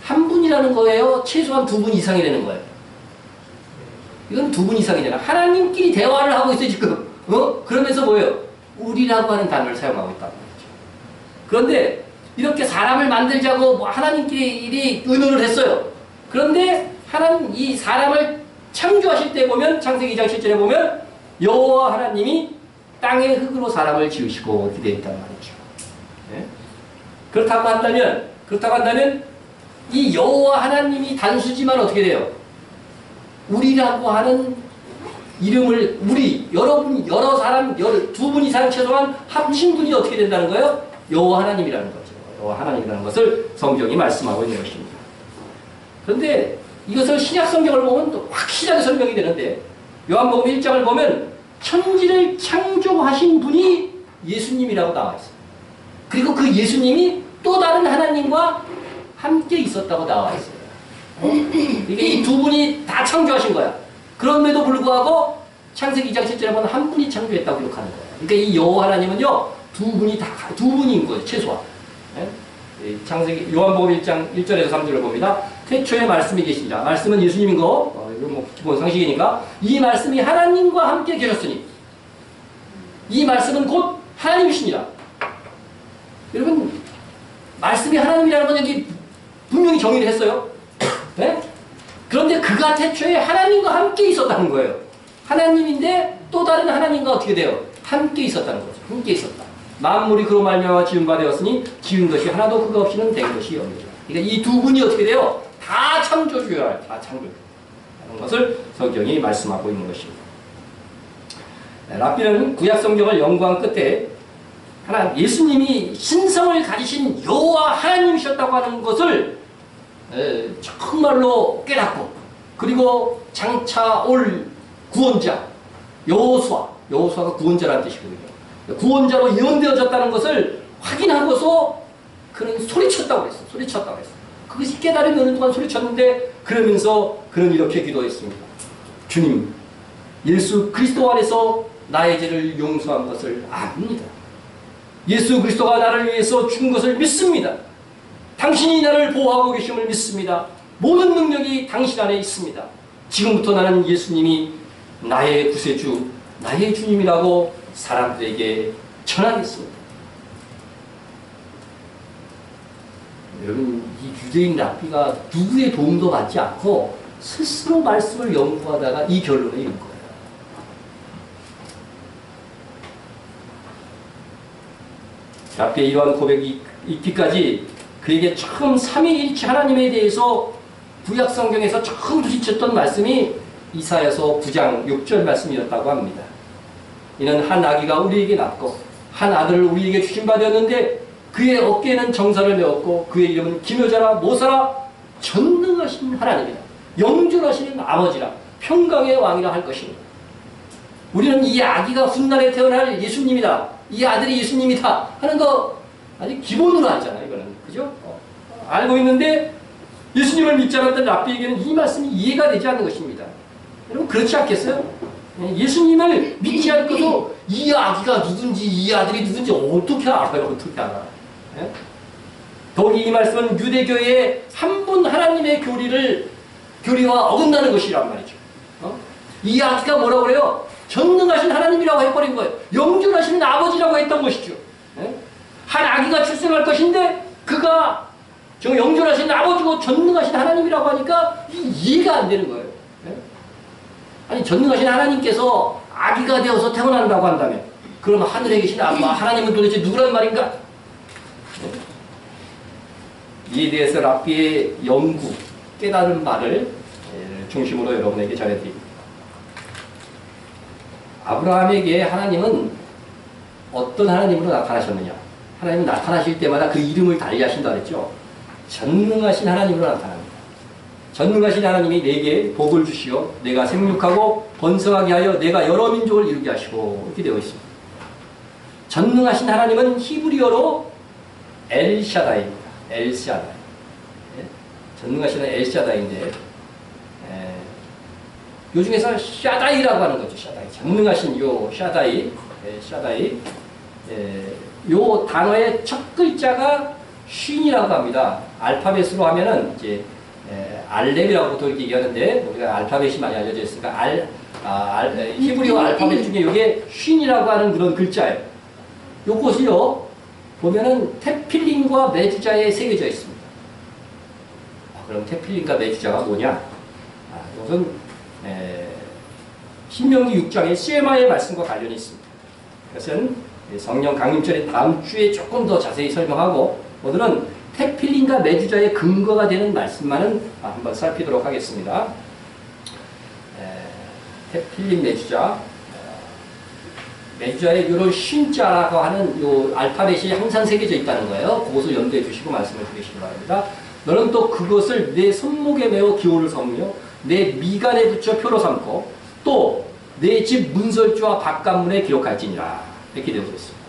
한 분이라는 거예요? 최소한 두 분 이상이 되는 거예요? 이건 두 분 이상이잖아. 하나님끼리 대화를 하고 있어요 지금. 그러면서 뭐예요? 우리라고 하는 단어를 사용하고 있다는 거죠. 그런데 이렇게 사람을 만들자고 뭐 하나님끼리 의논을 했어요. 그런데 하나님 이 사람을 창조하실 때 보면 창세기 2장 7절에 보면 여호와 하나님이 땅의 흙으로 사람을 지으시고 이렇게 되어 있단 말이죠. 네? 그렇다고 한다면 이 여호와 하나님이 단수지만 어떻게 돼요? 우리라고 하는 이름을 우리 여러 사람 두 분 이상 최소한 합친 분이 어떻게 된다는 거예요? 여호와 하나님이라는 거죠. 여호와 하나님이라는 것을 성경이 말씀하고 있는 것입니다. 그런데 이것을 신약 성경을 보면 또 확실하게 설명이 되는데 요한복음 1장을 보면 천지를 창조하신 분이 예수님이라고 나와 있어요. 그리고 그 예수님이 또 다른 하나님과 함께 있었다고 나와 있어요. 이게 이 두 분이 다 창조하신 거야. 그럼에도 불구하고 창세기 2장 7절에 보면 한 분이 창조했다고 기록하는 거예요. 그러니까 이 여호와 하나님은요 두 분인 거예요 최소한. 창세기 요한복음 1장 1절에서 3절을 봅니다. 태초에 말씀이 계시니라. 말씀은 예수님인 거 이건 뭐 기본 상식이니까 이 말씀이 하나님과 함께 계셨으니 이 말씀은 곧 하나님이시니라. 여러분 말씀이 하나님이라는 건 여기 분명히 정의를 했어요. 네? 그런데 그가 태초에 하나님과 함께 있었다는 거예요. 하나님인데 또 다른 하나님과 어떻게 돼요? 함께 있었다는 거죠. 함께 있었다. 만물이 그로 말미암아 지은 바 되었으니 지은 것이 하나도 그가 없이는 된 것이 없느니라. 그러니까 이 두 분이 어떻게 돼요? 다 창조주야. 다 창조주. 하는 것을 성경이 말씀하고 있는 것입니다. 랍비는 구약 성경을 연구한 끝에 예수님이 신성을 가지신 여호와 하나님이셨다고 하는 것을 정말로 깨닫고 그리고 장차 올 구원자 여호수아가 구원자라는 뜻이거든요. 구원자로 예언되어졌다는 것을 확인하고서 그는 소리쳤다고 했어요. 그것이 깨달음이 어느 동안 소리쳤는데 그러면서 그는 이렇게 기도했습니다. 주님, 예수 그리스도 안에서 나의 죄를 용서한 것을 압니다. 예수 그리스도가 나를 위해서 죽은 것을 믿습니다. 당신이 나를 보호하고 계심을 믿습니다. 모든 능력이 당신 안에 있습니다. 지금부터 나는 예수님이 나의 구세주, 나의 주님이라고 사람들에게 전하겠습니다. 여러분, 이 유대인 랍비가 누구의 도움도 받지 않고 스스로 말씀을 연구하다가 이 결론에 이른 거예요. 랍비의 이러한 고백이 있기까지 그에게 처음 삼위일체 하나님에 대해서 구약 성경에서 처음 부딪혔던 말씀이 이사야서 9장 6절 말씀이었다고 합니다. 이는 한 아기가 우리에게 낳고 한 아들을 우리에게 주신 바 되었는데 그의 어깨에는 정사를 메었고 그의 이름은 기묘자라 모사라 전능하신 하나님이라 영존하시는 아버지라 평강의 왕이라 할 것입니다. 우리는 이 아기가 훗날에 태어날 예수님이다. 이 아들이 예수님이다 하는 거 아직 기본으로 알잖아요. 이거는 그죠? 알고 있는데 예수님을 믿지 않았던 랍비에게는 이 말씀이 이해가 되지 않는 것입니다. 여러분 그렇지 않겠어요? 예수님을 믿지 않고도 이 아기가 누군지 이 아들이 누군지 어떻게 알아요? 어떻게 알아요? 예? 더욱이 이 말씀은 유대교의 한 분 하나님의 교리와 어긋나는 것이란 말이죠. 이 아기가 뭐라고 그래요? 전능하신 하나님이라고 해버린 거예요. 영존하시는 아버지라고 했던 것이죠. 예? 한 아기가 출생할 것인데 그가 저 영존하신 아버지고 전능하신 하나님이라고 하니까 이해가 안 되는 거예요. 예? 아니 전능하신 하나님께서 아기가 되어서 태어난다고 한다면 그러면 하늘에 계신 하나님은 도대체 누구란 말인가? 예? 이에 대해서 랍비의 연구, 깨달은 말을 중심으로 여러분에게 전해드립니다. 아브라함에게 하나님은 어떤 하나님으로 나타나셨느냐? 하나님은 나타나실 때마다 그 이름을 달리하신다 그랬죠. 전능하신 하나님으로 나타납니다. 전능하신 하나님이 내게 복을 주시어 내가 생육하고 번성하게 하여 내가 여러 민족을 이루게 하시고 이렇게 되어 있습니다. 전능하신 하나님은 히브리어로 엘샤다이입니다. 엘샤다이. 예? 전능하신 엘샤다이인데 요 중에서 샤다이라고 하는 거죠. 샤다이. 전능하신 요 샤다이. 샤다이. 요 단어의 첫 글자가 쉰이라고 합니다. 알파벳으로 하면은 이제 알렙이라고 보통 이렇게 얘기하는데 우리가 알파벳이 많이 알려져 있으니까 히브리어 알파벳 중에 이게 쉰이라고 하는 그런 글자예요. 요것을요 보면은 테필린과 메두자에 새겨져 있습니다. 그럼 테필린과 메두자가 뭐냐? 이것은 신명기 6장의 세마의 말씀과 관련이 있습니다. 그것은 성령 강림절의 다음 주에 조금 더 자세히 설명하고 오늘은 테필린과 메두자의 근거가 되는 말씀만은 한번 살피도록 하겠습니다. 테필린 메두자 메두자의 이런 쉰자라고 하는 요 알파벳이 항상 새겨져 있다는 거예요. 그것을 염두에 두시고 말씀을 드리시기 바랍니다. 너는 또 그것을 내 손목에 메어 기호를 삼으며 내 미간에 붙여 표로 삼고 또 내 집 문설주와 바깥문에 기록할지니라 이렇게 되어 있습니다.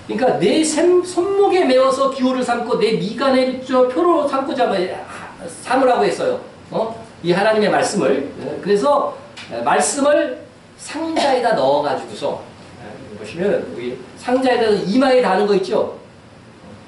그러니까 내 손목에 메어서 기호를 삼고 내 미간에 붙여 표로 삼고자 삼으라고 했어요. 이 하나님의 말씀을. 그래서 말씀을 상자에다 넣어가지고서 보시면 여기 상자에다 이마에 다는 거 있죠.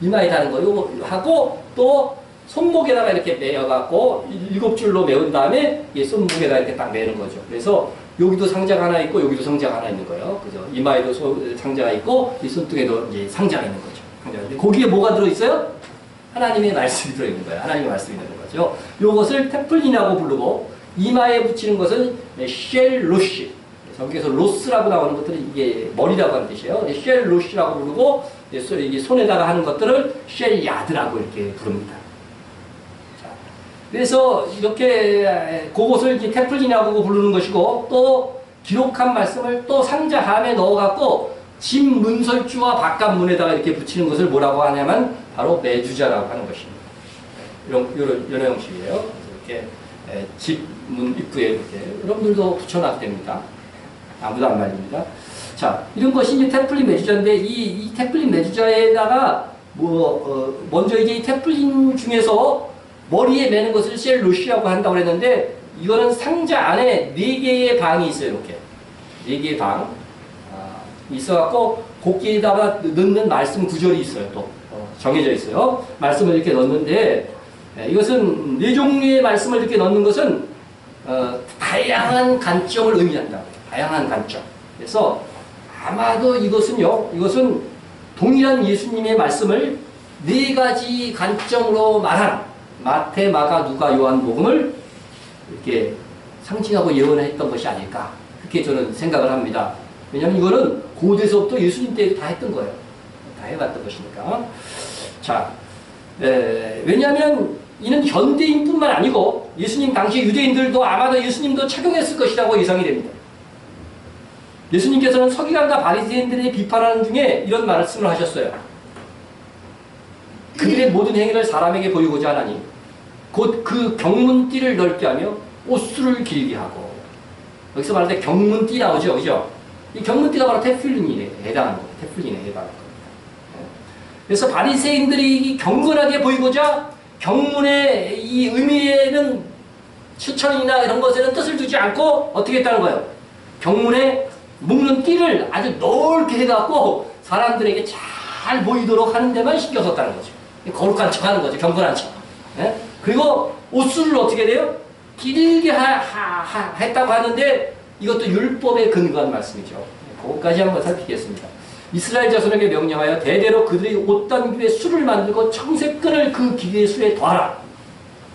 이마에 다는 거 이거 하고 또 손목에다가 이렇게 메어갖고 7줄로 메운 다음에 이 손목에다 이렇게 딱 메는 거죠. 그래서 여기도 상자가 하나 있고 여기도 상자가 하나 있는 거예요. 그죠? 이마에도 상자가 있고 이 손등에도 이제 상자가 있는 거죠. 근데 거기에 뭐가 들어있어요? 하나님의 말씀이 들어있는 거예요. 하나님의 말씀이 되는 거죠. 이것을 테플린이라고 부르고 이마에 붙이는 것은 쉘로시. 여기에서 로스라고 나오는 것들은 이게 머리라고 하는 뜻이에요. 쉘로시라고 부르고 이게 손에다가 하는 것들을 쉘야드라고 이렇게 부릅니다. 그래서 이렇게 그것을 이제 테플린이라고 부르는 것이고 또 기록한 말씀을 또 상자 함에 넣어갖고 집 문설주와 바깥 문에다가 이렇게 붙이는 것을 뭐라고 하냐면 바로 메두자라고 하는 것입니다. 이런 형식이에요. 이렇게 집 문 입구에 이렇게 여러분들도 붙여놔도 됩니다. 아무도 안 말립니다. 자, 이런 것이 이제 테플린 메두자인데 이 테플린 메두자에다가 먼저 이제 이 테플린 중에서 머리에 매는 것을 셀루시라고 한다고 했는데 이거는 상자 안에 4개의 방이 있어요. 이렇게 4개의 방 있어갖고 곡기에다가 넣는 말씀 구절이 있어요. 또 정해져 있어요. 말씀을 이렇게 넣는데 이것은 4종류의 말씀을 이렇게 넣는 것은 다양한 관점을 의미한다. 다양한 관점. 그래서 아마도 이것은 동일한 예수님의 말씀을 4가지 관점으로 말한 마태, 마가, 누가, 요한복음을 이렇게 상징하고 예언했던 것이 아닐까 그렇게 저는 생각을 합니다. 왜냐하면 이거는 고대서부터 예수님 때 다 했던 거예요. 다 해봤던 것이니까. 자, 왜냐하면 이는 현대인뿐만 아니고 예수님 당시 유대인들도 아마도 예수님도 착용했을 것이라고 예상이 됩니다. 예수님께서는 서기관과 바리새인들의 비판하는 중에 이런 말씀을 하셨어요. 그들의 모든 행위를 사람에게 보이고자 하나니 곧 그 경문띠를 넓게 하며 옷수를 길게 하고 여기서 말할 때 경문띠 나오죠. 그죠? 이 경문띠가 바로 테플린에 해당하는 거예요. 테플린에 해당하는 겁니다. 그래서 바리새인들이 경건하게 보이고자 경문의 이 의미에는 추천이나 이런 것에는 뜻을 두지 않고 어떻게 했다는 거예요? 경문에 묶는 띠를 아주 넓게 해갖고 사람들에게 잘 보이도록 하는 데만 신경 썼다는 거죠. 거룩한 척 하는 거죠. 경건한 척. 예? 그리고 옷수를 어떻게 돼요? 길게 했다고 하는데 이것도 율법에 근거한 말씀이죠. 그것까지 한번 살피겠습니다. 이스라엘 자손에게 명령하여 대대로 그들이 옷단규에 술을 만들고 청색끈을 그 기계의 술에 더하라.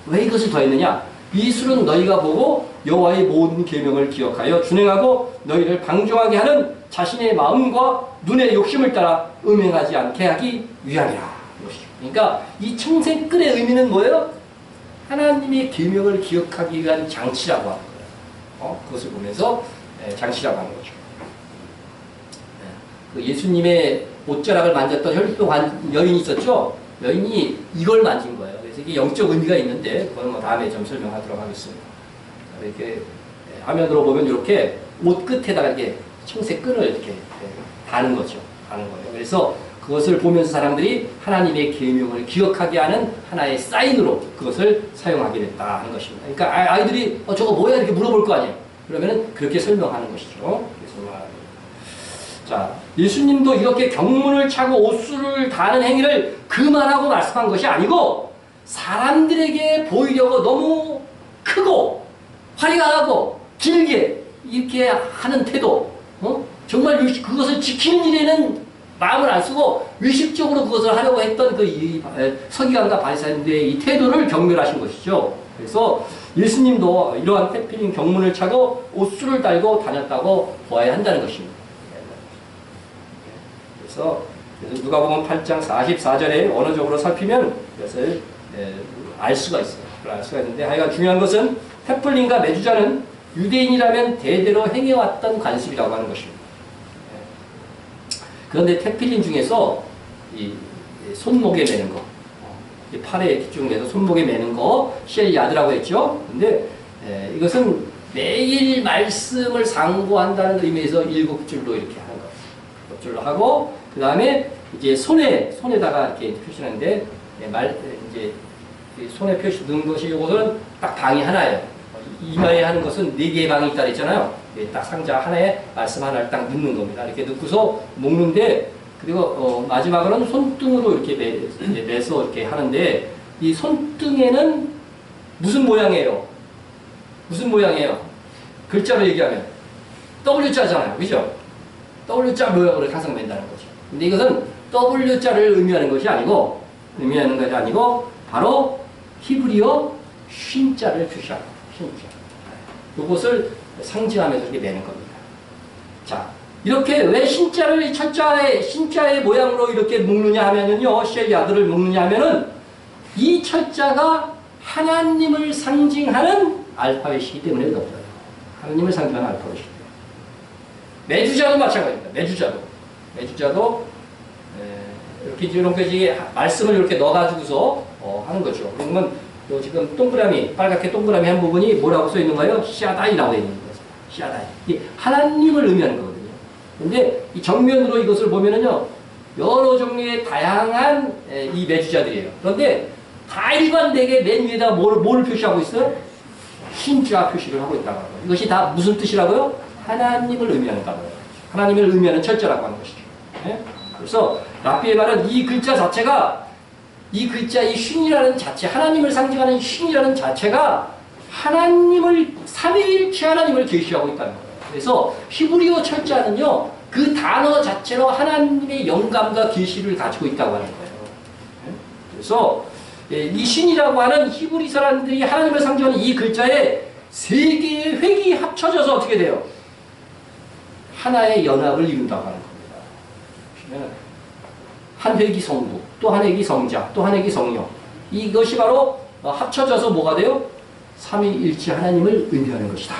왜 이것을 더했느냐? 이 술은 너희가 보고 여호와의 모든 계명을 기억하여 준행하고 너희를 방종하게 하는 자신의 마음과 눈의 욕심을 따라 음행하지 않게 하기 위함이라. 그러니까 이 청색끈의 의미는 뭐예요? 하나님의 계명을 기억하기 위한 장치라고 하는 거예요. 그것을 보면서 장치라고 하는 거죠. 예수님의 옷자락을 만졌던 혈병 여인이 있었죠. 여인이 이걸 만진 거예요. 그래서 이게 영적 의미가 있는데 그건 뭐 다음에 좀 설명하도록 하겠습니다. 이렇게 화면으로 보면 이렇게 옷 끝에다가 이렇게 청색 끈을 이렇게 다는 거죠. 다는 거예요. 그래서 그것을 보면서 사람들이 하나님의 계명을 기억하게 하는 하나의 사인으로 그것을 사용하게 됐다 하는 것입니다. 그러니까 아이들이 저거 뭐야 이렇게 물어볼 거 아니에요. 그러면은 그렇게 설명하는 것이죠. 자, 예수님도 이렇게 경문을 차고 옷수를 다는 행위를 그만하고 말씀한 것이 아니고 사람들에게 보이려고 너무 크고 화려하고 길게 이렇게 하는 태도, 정말 그것을 지키는 일에는 마음을 안 쓰고 의식적으로 그것을 하려고 했던 그 서기관과 바리새인들의 이 태도를 경멸하신 것이죠. 그래서 예수님도 이러한 테필린 경문을 차고 옷수를 달고 다녔다고 보아야 한다는 것입니다. 그래서 누가복음 8장 44절에 언어적으로 살피면 이것을 알 수가 있어요. 알 수가 있는데 하여간 중요한 것은 테플린과 메주자는 유대인이라면 대대로 행해왔던 관습이라고 하는 것입니다. 그런데 테필린 중에서 이 손목에 매는 거, 팔에 기중에서 손목에 매는 거, 쉘야드라고 했죠. 근데 이것은 매일 말씀을 상고한다는 의미에서 7줄로 이렇게 하는 거예요. 7줄로 하고 그 다음에 이제 손에다가 이렇게 표시하는데 이제 손에 표시 넣은 것이 이것은 딱 방이 하나예요. 이마에 하는 것은 4개의 방이 있다 그랬잖아요. 딱 상자 하나에 말씀 하나를 딱 넣는 겁니다. 이렇게 넣고서 묶는데 그리고 마지막으로는 손등으로 이렇게 매서 이렇게 하는데 이 손등에는 무슨 모양이에요? 무슨 모양이에요? 글자로 얘기하면 W자잖아요. 그죠? W자 모양으로 항상 맨다는 거죠. 근데 이것은 W자를 의미하는 것이 아니고 바로 히브리어 쉰자를 표시하는 쉰자. 이것을 상징하면서 이렇게 매는 겁니다. 자, 이렇게 왜 신자를 신자의 모양으로 이렇게 묶느냐 하면은요, 쉘야드를 묶느냐 하면은 이 철자가 하나님을 상징하는 알파벳이기 때문에 그렇습니다. 하나님을 상징하는 알파벳이기 때문에. 메주자도 마찬가지입니다. 메주자도 이렇게 말씀을 이렇게 넣어가지고서 하는 거죠. 그러면 지금 동그라미, 빨갛게 동그라미 한 부분이 뭐라고 써 있는 거예요? 시아다이라고 되어 있는 거예요. 시아다이. 이게 하나님을 의미하는 거거든요. 근데 이 정면으로 이것을 보면은요, 여러 종류의 다양한 이 메주자들이에요. 그런데 다 일관되게 맨 위에다가 뭐를 표시하고 있어요? 신자 표시를 하고 있다고 하는 거예요. 이것이 다 무슨 뜻이라고요? 하나님을 의미한다고 해요. 하나님을 의미하는 철자라고 하는 것이죠. 네? 그래서 랍비의 말은 이 글자 자체가 이 글자, 이 쉰이라는 자체, 하나님을 상징하는 쉰이라는 자체가 하나님을, 삼위일체 하나님을 계시하고 있다는 거예요. 그래서 히브리어 철자는요, 그 단어 자체로 하나님의 영감과 계시를 가지고 있다고 하는 거예요. 그래서 이 쉰이라고 하는 히브리 사람들이 하나님을 상징하는 이 글자에 3개의 획이 합쳐져서 어떻게 돼요? 하나의 연합을 이룬다고 하는 겁니다. 한 획이 성부, 또 한 획이 성자, 또 한 획이 성령. 이것이 바로 합쳐져서 뭐가 돼요? 삼위일체 하나님을 의미하는 것이다.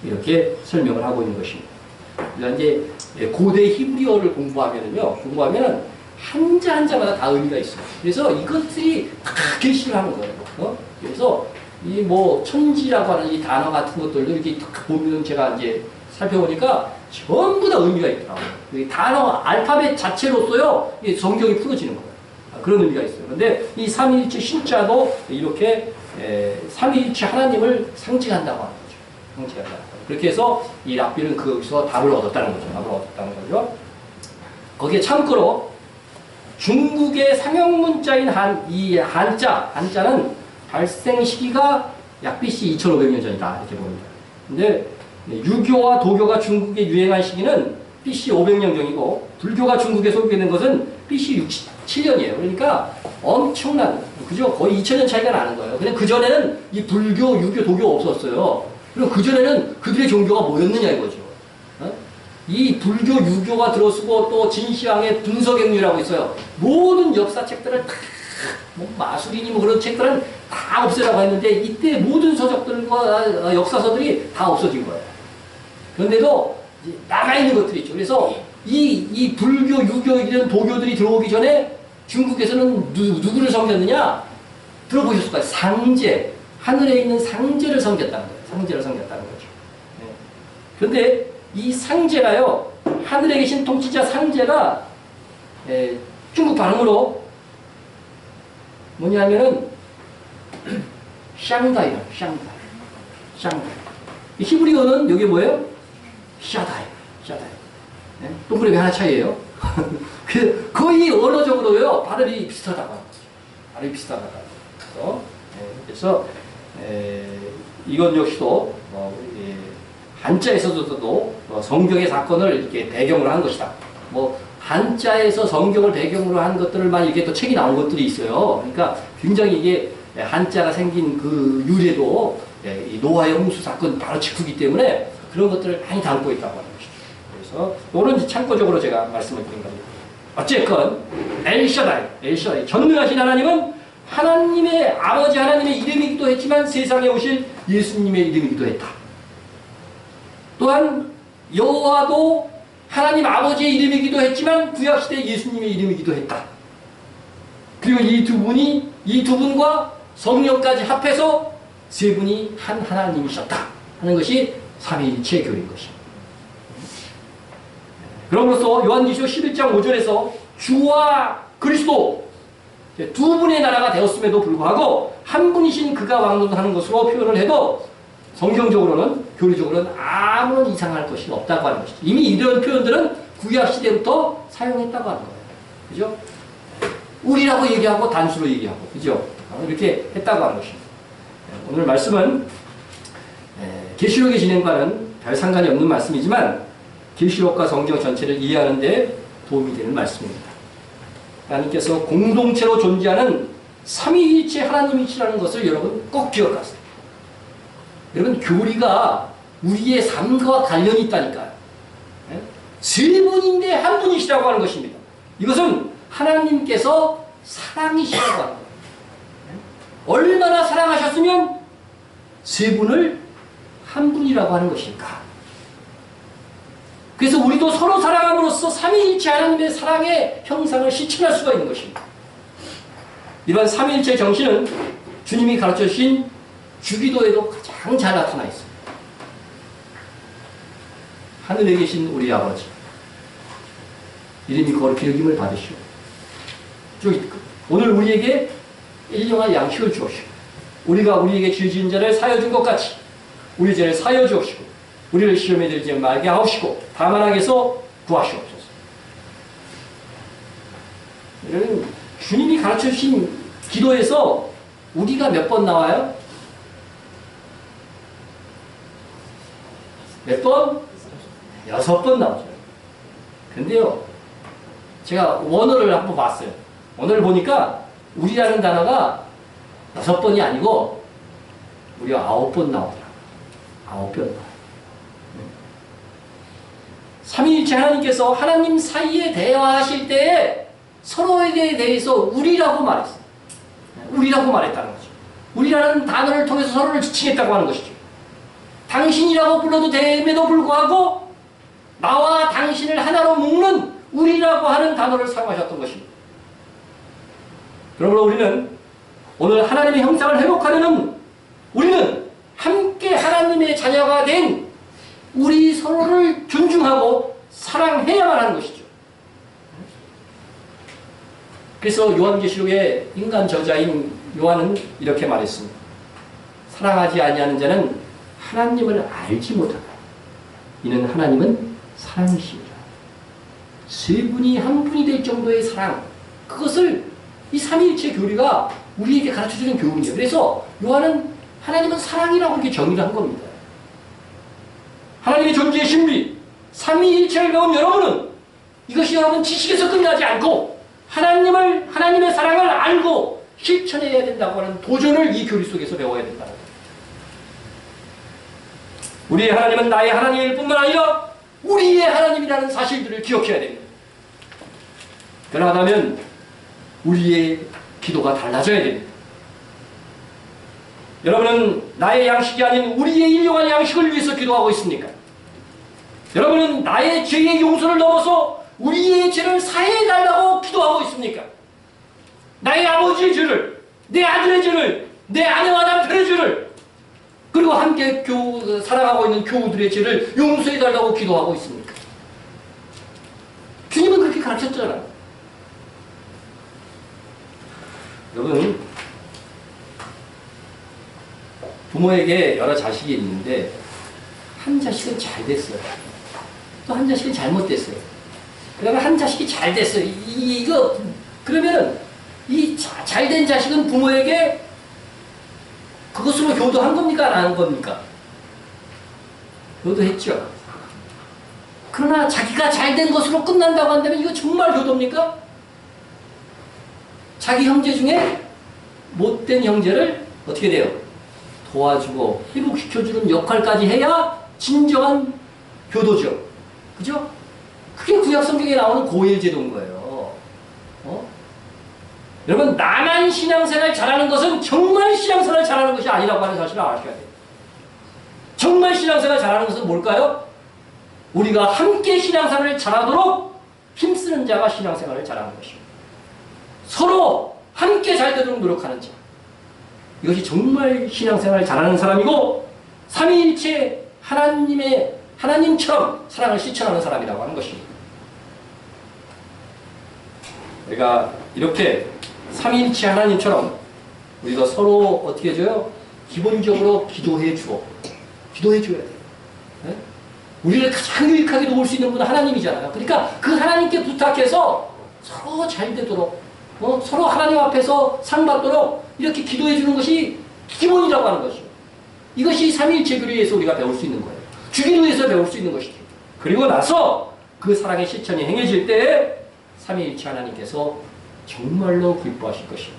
이렇게 설명을 하고 있는 것입니다. 이제 고대 히브리어를 공부하면은 한자 한자마다 다 의미가 있어요. 그래서 이것들이 다 계시를 하는 거예요. 그래서 이 천지라고 하는 이 단어 같은 것들도 이렇게 딱 보면 제가 이제 살펴보니까 전부 다 의미가 있더라고요. 이 단어, 알파벳 자체로서요, 성경이 풀어지는 거예요. 그런 의미가 있어요. 그런데 이 삼위일체 신자도 이렇게 삼위일체 하나님을 상징한다고 하는 거죠. 상징한다고. 그렇게 해서 이 랍비는 거기서 답을 얻었다는 거죠. 답을 얻었다는 거죠. 거기에 참고로 중국의 상형문자인 이 한자는 발생 시기가 약 BC 2500년 전이다 이렇게 봅니다. 근데 유교와 도교가 중국에 유행한 시기는 BC 500년 전이고 불교가 중국에 소개된 것은 BC 67년이에요. 그러니까 엄청난, 그죠? 거의 2000년 차이가 나는 거예요. 근데 그전에는 이 불교, 유교, 도교 없었어요. 그리고 그전에는 그들의 종교가 뭐였느냐 이거죠. 어? 이 불교, 유교가 들어서고 또 진시황의 분서경류라고 있어요. 모든 역사책들을 다, 뭐 마술이니 뭐 그런 책들은 다 없애라고 했는데 이때 모든 서적들과 역사서들이 다 없어진 거예요. 그런데도 남아있는 것들이 있죠. 그래서 이 불교, 유교, 이런 도교들이 들어오기 전에 중국에서는 누구를 섬겼느냐? 들어보셨을 거예요. 상제. 하늘에 있는 상제를 섬겼다는 거예요. 상제를 섬겼다는 거죠. 네. 그런데 이 상제가요, 하늘에 계신 통치자 상제가 중국 발음으로 뭐냐면은 샹다이요. 샹다이. 이 히브리어는 이게 뭐예요? 샤다이. 네? 동그라미 하나 차이예요. 거의 언어적으로요 발음이 비슷하다고 하는 거죠. 발음이 비슷하다고 하는 거죠. 그래서 이건 역시도 한자에서도 성경의 사건을 이렇게 배경으로 한 것이다. 뭐 한자에서 성경을 배경으로 한 것들만 이렇게 또 책이 나온 것들이 있어요. 그러니까 굉장히 이게 한자가 생긴 그 유래도 이 노아의 홍수 사건 바로 직후기 때문에 그런 것들을 많이 담고 있다고 하는 것이죠. 그래서 이런 참고적으로 제가 말씀을 드린 겁니다. 어쨌건 엘샤다이 전능하신 하나님은 하나님의 아버지 하나님의 이름이기도 했지만 세상에 오실 예수님의 이름이기도 했다. 또한 여호와도 하나님 아버지의 이름이기도 했지만 구약시대 예수님의 이름이기도 했다. 그리고 이 두 분과 성령까지 합해서 세 분이 한 하나님이셨다 하는 것이 삼위일체 교리인 것입니다. 그럼으로써 요한계시록 11장 5절에서 주와 그리스도 두 분의 나라가 되었음에도 불구하고 한 분이신 그가 왕론하는 것으로 표현을 해도 성경적으로는 교리적으로는 아무런 이상할 것이 없다고 하는 것이죠. 이미 이런 표현들은 구약시대부터 사용했다고 하는 거예요. 그죠? 우리라고 얘기하고 단수로 얘기하고 그죠? 이렇게 했다고 하는 것입니다. 오늘 말씀은 계시록의 진행과는 별 상관이 없는 말씀이지만 계시록과 성경 전체를 이해하는 데 도움이 되는 말씀입니다. 하나님께서 공동체로 존재하는 삼위일체 하나님이시라는 것을 여러분 꼭 기억하세요. 여러분 교리가 우리의 삶과 관련이 있다니까요. 세 분인데 한 분이시라고 하는 것입니다. 이것은 하나님께서 사랑이시라고 하는 거예요. 얼마나 사랑하셨으면 세 분을 한 분이라고 하는 것일까? 그래서 우리도 서로 사랑함으로써 삼위일체 하나님의 사랑의 형상을 실천할 수가 있는 것입니다. 이런 삼위일체 정신은 주님이 가르쳐주신 주기도에도 가장 잘 나타나 있습니다. 하늘에 계신 우리 아버지 이름이 거룩히 여김을 받으시오. 오늘 우리에게 일용할 양식을 주옵시고 우리가 우리에게 죄 지은 자를 사여 준 것 같이 우리 죄를 사여 주옵시고 우리를 시험에 들지 말게 하옵시고 다만 악에서 구하시옵소서. 여러분 주님이 가르쳐 주신 기도에서 우리가 몇 번 나와요? 몇 번? 6번 나오죠. 근데요 제가 원어를 한번 봤어요. 원어를 보니까 우리라는 단어가 6번이 아니고 무려 9번 나오더라고요. 9번 나와요. 삼위일체 하나님께서 하나님 사이에 대화하실 때에 서로에 대해서 우리라고 말했어요. 우리라고 말했다는 거죠. 우리라는 단어를 통해서 서로를 지칭했다고 하는 것이죠. 당신이라고 불러도 됨에도 불구하고 나와 당신을 하나로 묶는 우리라고 하는 단어를 사용하셨던 것입니다. 그러므로 우리는 오늘 하나님의 형상을 회복하려는 우리는 함께 하나님의 자녀가 된 우리 서로를 존중하고 사랑해야만 하는 것이죠. 그래서 요한계시록의 인간 저자인 요한은 이렇게 말했습니다. 사랑하지 아니하는 자는 하나님을 알지 못한다. 이는 하나님은 사랑이십니다. 세 분이 한 분이 될 정도의 사랑, 그것을 이 삼위일체 교리가 우리에게 가르쳐주는 교훈이에요. 그래서 요한은 하나님은 사랑이라고 이렇게 정의를 한 겁니다. 하나님의 존재의 신비, 삼위일체를 배운 여러분은 이것이 여러분 지식에서 끝나지 않고 하나님의 사랑을 알고 실천해야 된다고 하는 도전을 이 교리 속에서 배워야 된다. 우리의 하나님은 나의 하나님일 뿐만 아니라 우리의 하나님이라는 사실들을 기억해야 됩니다. 그러하다면 우리의 기도가 달라져야 됩니다. 여러분은 나의 양식이 아닌 우리의 일용할 양식을 위해서 기도하고 있습니까? 여러분은 나의 죄의 용서를 넘어서 우리의 죄를 사해달라고 기도하고 있습니까? 나의 아버지의 죄를, 내 아들의 죄를, 내 아내와 남편의 죄를, 그리고 함께 사랑하고 있는 교우들의 죄를 용서해달라고 기도하고 있습니까? 주님은 그렇게 가르쳤잖아요. 여러분, 부모에게 여러 자식이 있는데 한 자식은 잘 됐어요. 또 한 자식은 잘못됐어요. 그러면 한 자식이 잘 됐어요. 그러면 이 잘된 자식은 부모에게 그것으로 효도한 겁니까? 안 한 겁니까? 효도했죠. 그러나 자기가 잘된 것으로 끝난다고 한다면 이거 정말 효도입니까? 자기 형제 중에 못된 형제를 어떻게 돼요? 도와주고 회복시켜주는 역할까지 해야 진정한 효도죠. 그죠? 그게 구약성경에 나오는 고일제도인 거예요. 여러분, 나만 신앙생활 잘하는 것은 정말 신앙생활 잘하는 것이 아니라고 하는 사실을 아셔야 돼요. 정말 신앙생활 잘하는 것은 뭘까요? 우리가 함께 신앙생활을 잘하도록 힘쓰는 자가 신앙생활을 잘하는 것입니다. 서로 함께 잘 되도록 노력하는 자. 이것이 정말 신앙생활을 잘하는 사람이고 삼위일체 하나님처럼 사랑을 실천하는 사람이라고 하는 것입니다. 우리가 이렇게 삼위일체 하나님처럼 우리가 서로 어떻게 해줘요? 기본적으로 기도해 줘야 돼요. 네? 우리를 가장 유익하게 도울 수 있는 분은 하나님이잖아요. 그러니까 그 하나님께 부탁해서 서로 잘 되도록 서로 하나님 앞에서 상 받도록 이렇게 기도해 주는 것이 기본이라고 하는 것이죠. 이것이 삼위일체 교리에서 우리가 배울 수 있는 거예요. 주기도에서 배울 수 있는 것이죠. 그리고 나서 그 사랑의 실천이 행해질 때에 삼위일체 하나님께서 정말로 기뻐하실 것입니다.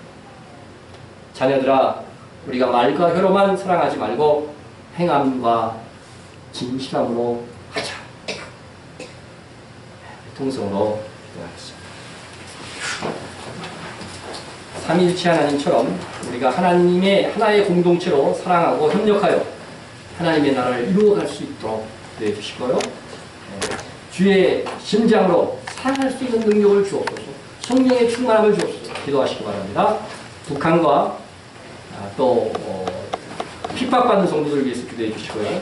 자녀들아, 우리가 말과 혀로만 사랑하지 말고 행함과 진실함으로 하자. 통성으로 기도하겠습니다. 삼위일체 하나님처럼 우리가 하나님의 하나의 공동체로 사랑하고 협력하여 하나님의 나라를 이루어갈 수 있도록 기도해 주시고요. 주의 심장으로 사랑할 수 있는 능력을 주옵소서. 성령의 충만함을 주옵소서. 기도하시기 바랍니다. 북한과 또 핍박받는 성도들을 위해서 기도해 주시고요.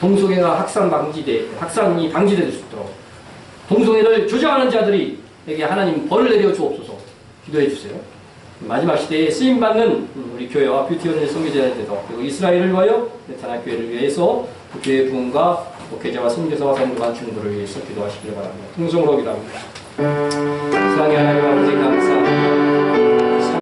동성애가 확산이 방지될 수 있도록 동성애를 조장하는 자들에게 하나님 벌을 내려 주옵소서. 기도해 주세요. 마지막 시대에 쓰임받는 우리 교회와 뷰티원의 선교제자들도 그리고 이스라엘을 위하여 네타나 교회를 위해서 그 교회 부흥과 목회자와 선교사와 성도간 중도를 위해서 기도하시기를 바랍니다. 통성으로 기도합니다. 사랑의 하나님 아버지 감사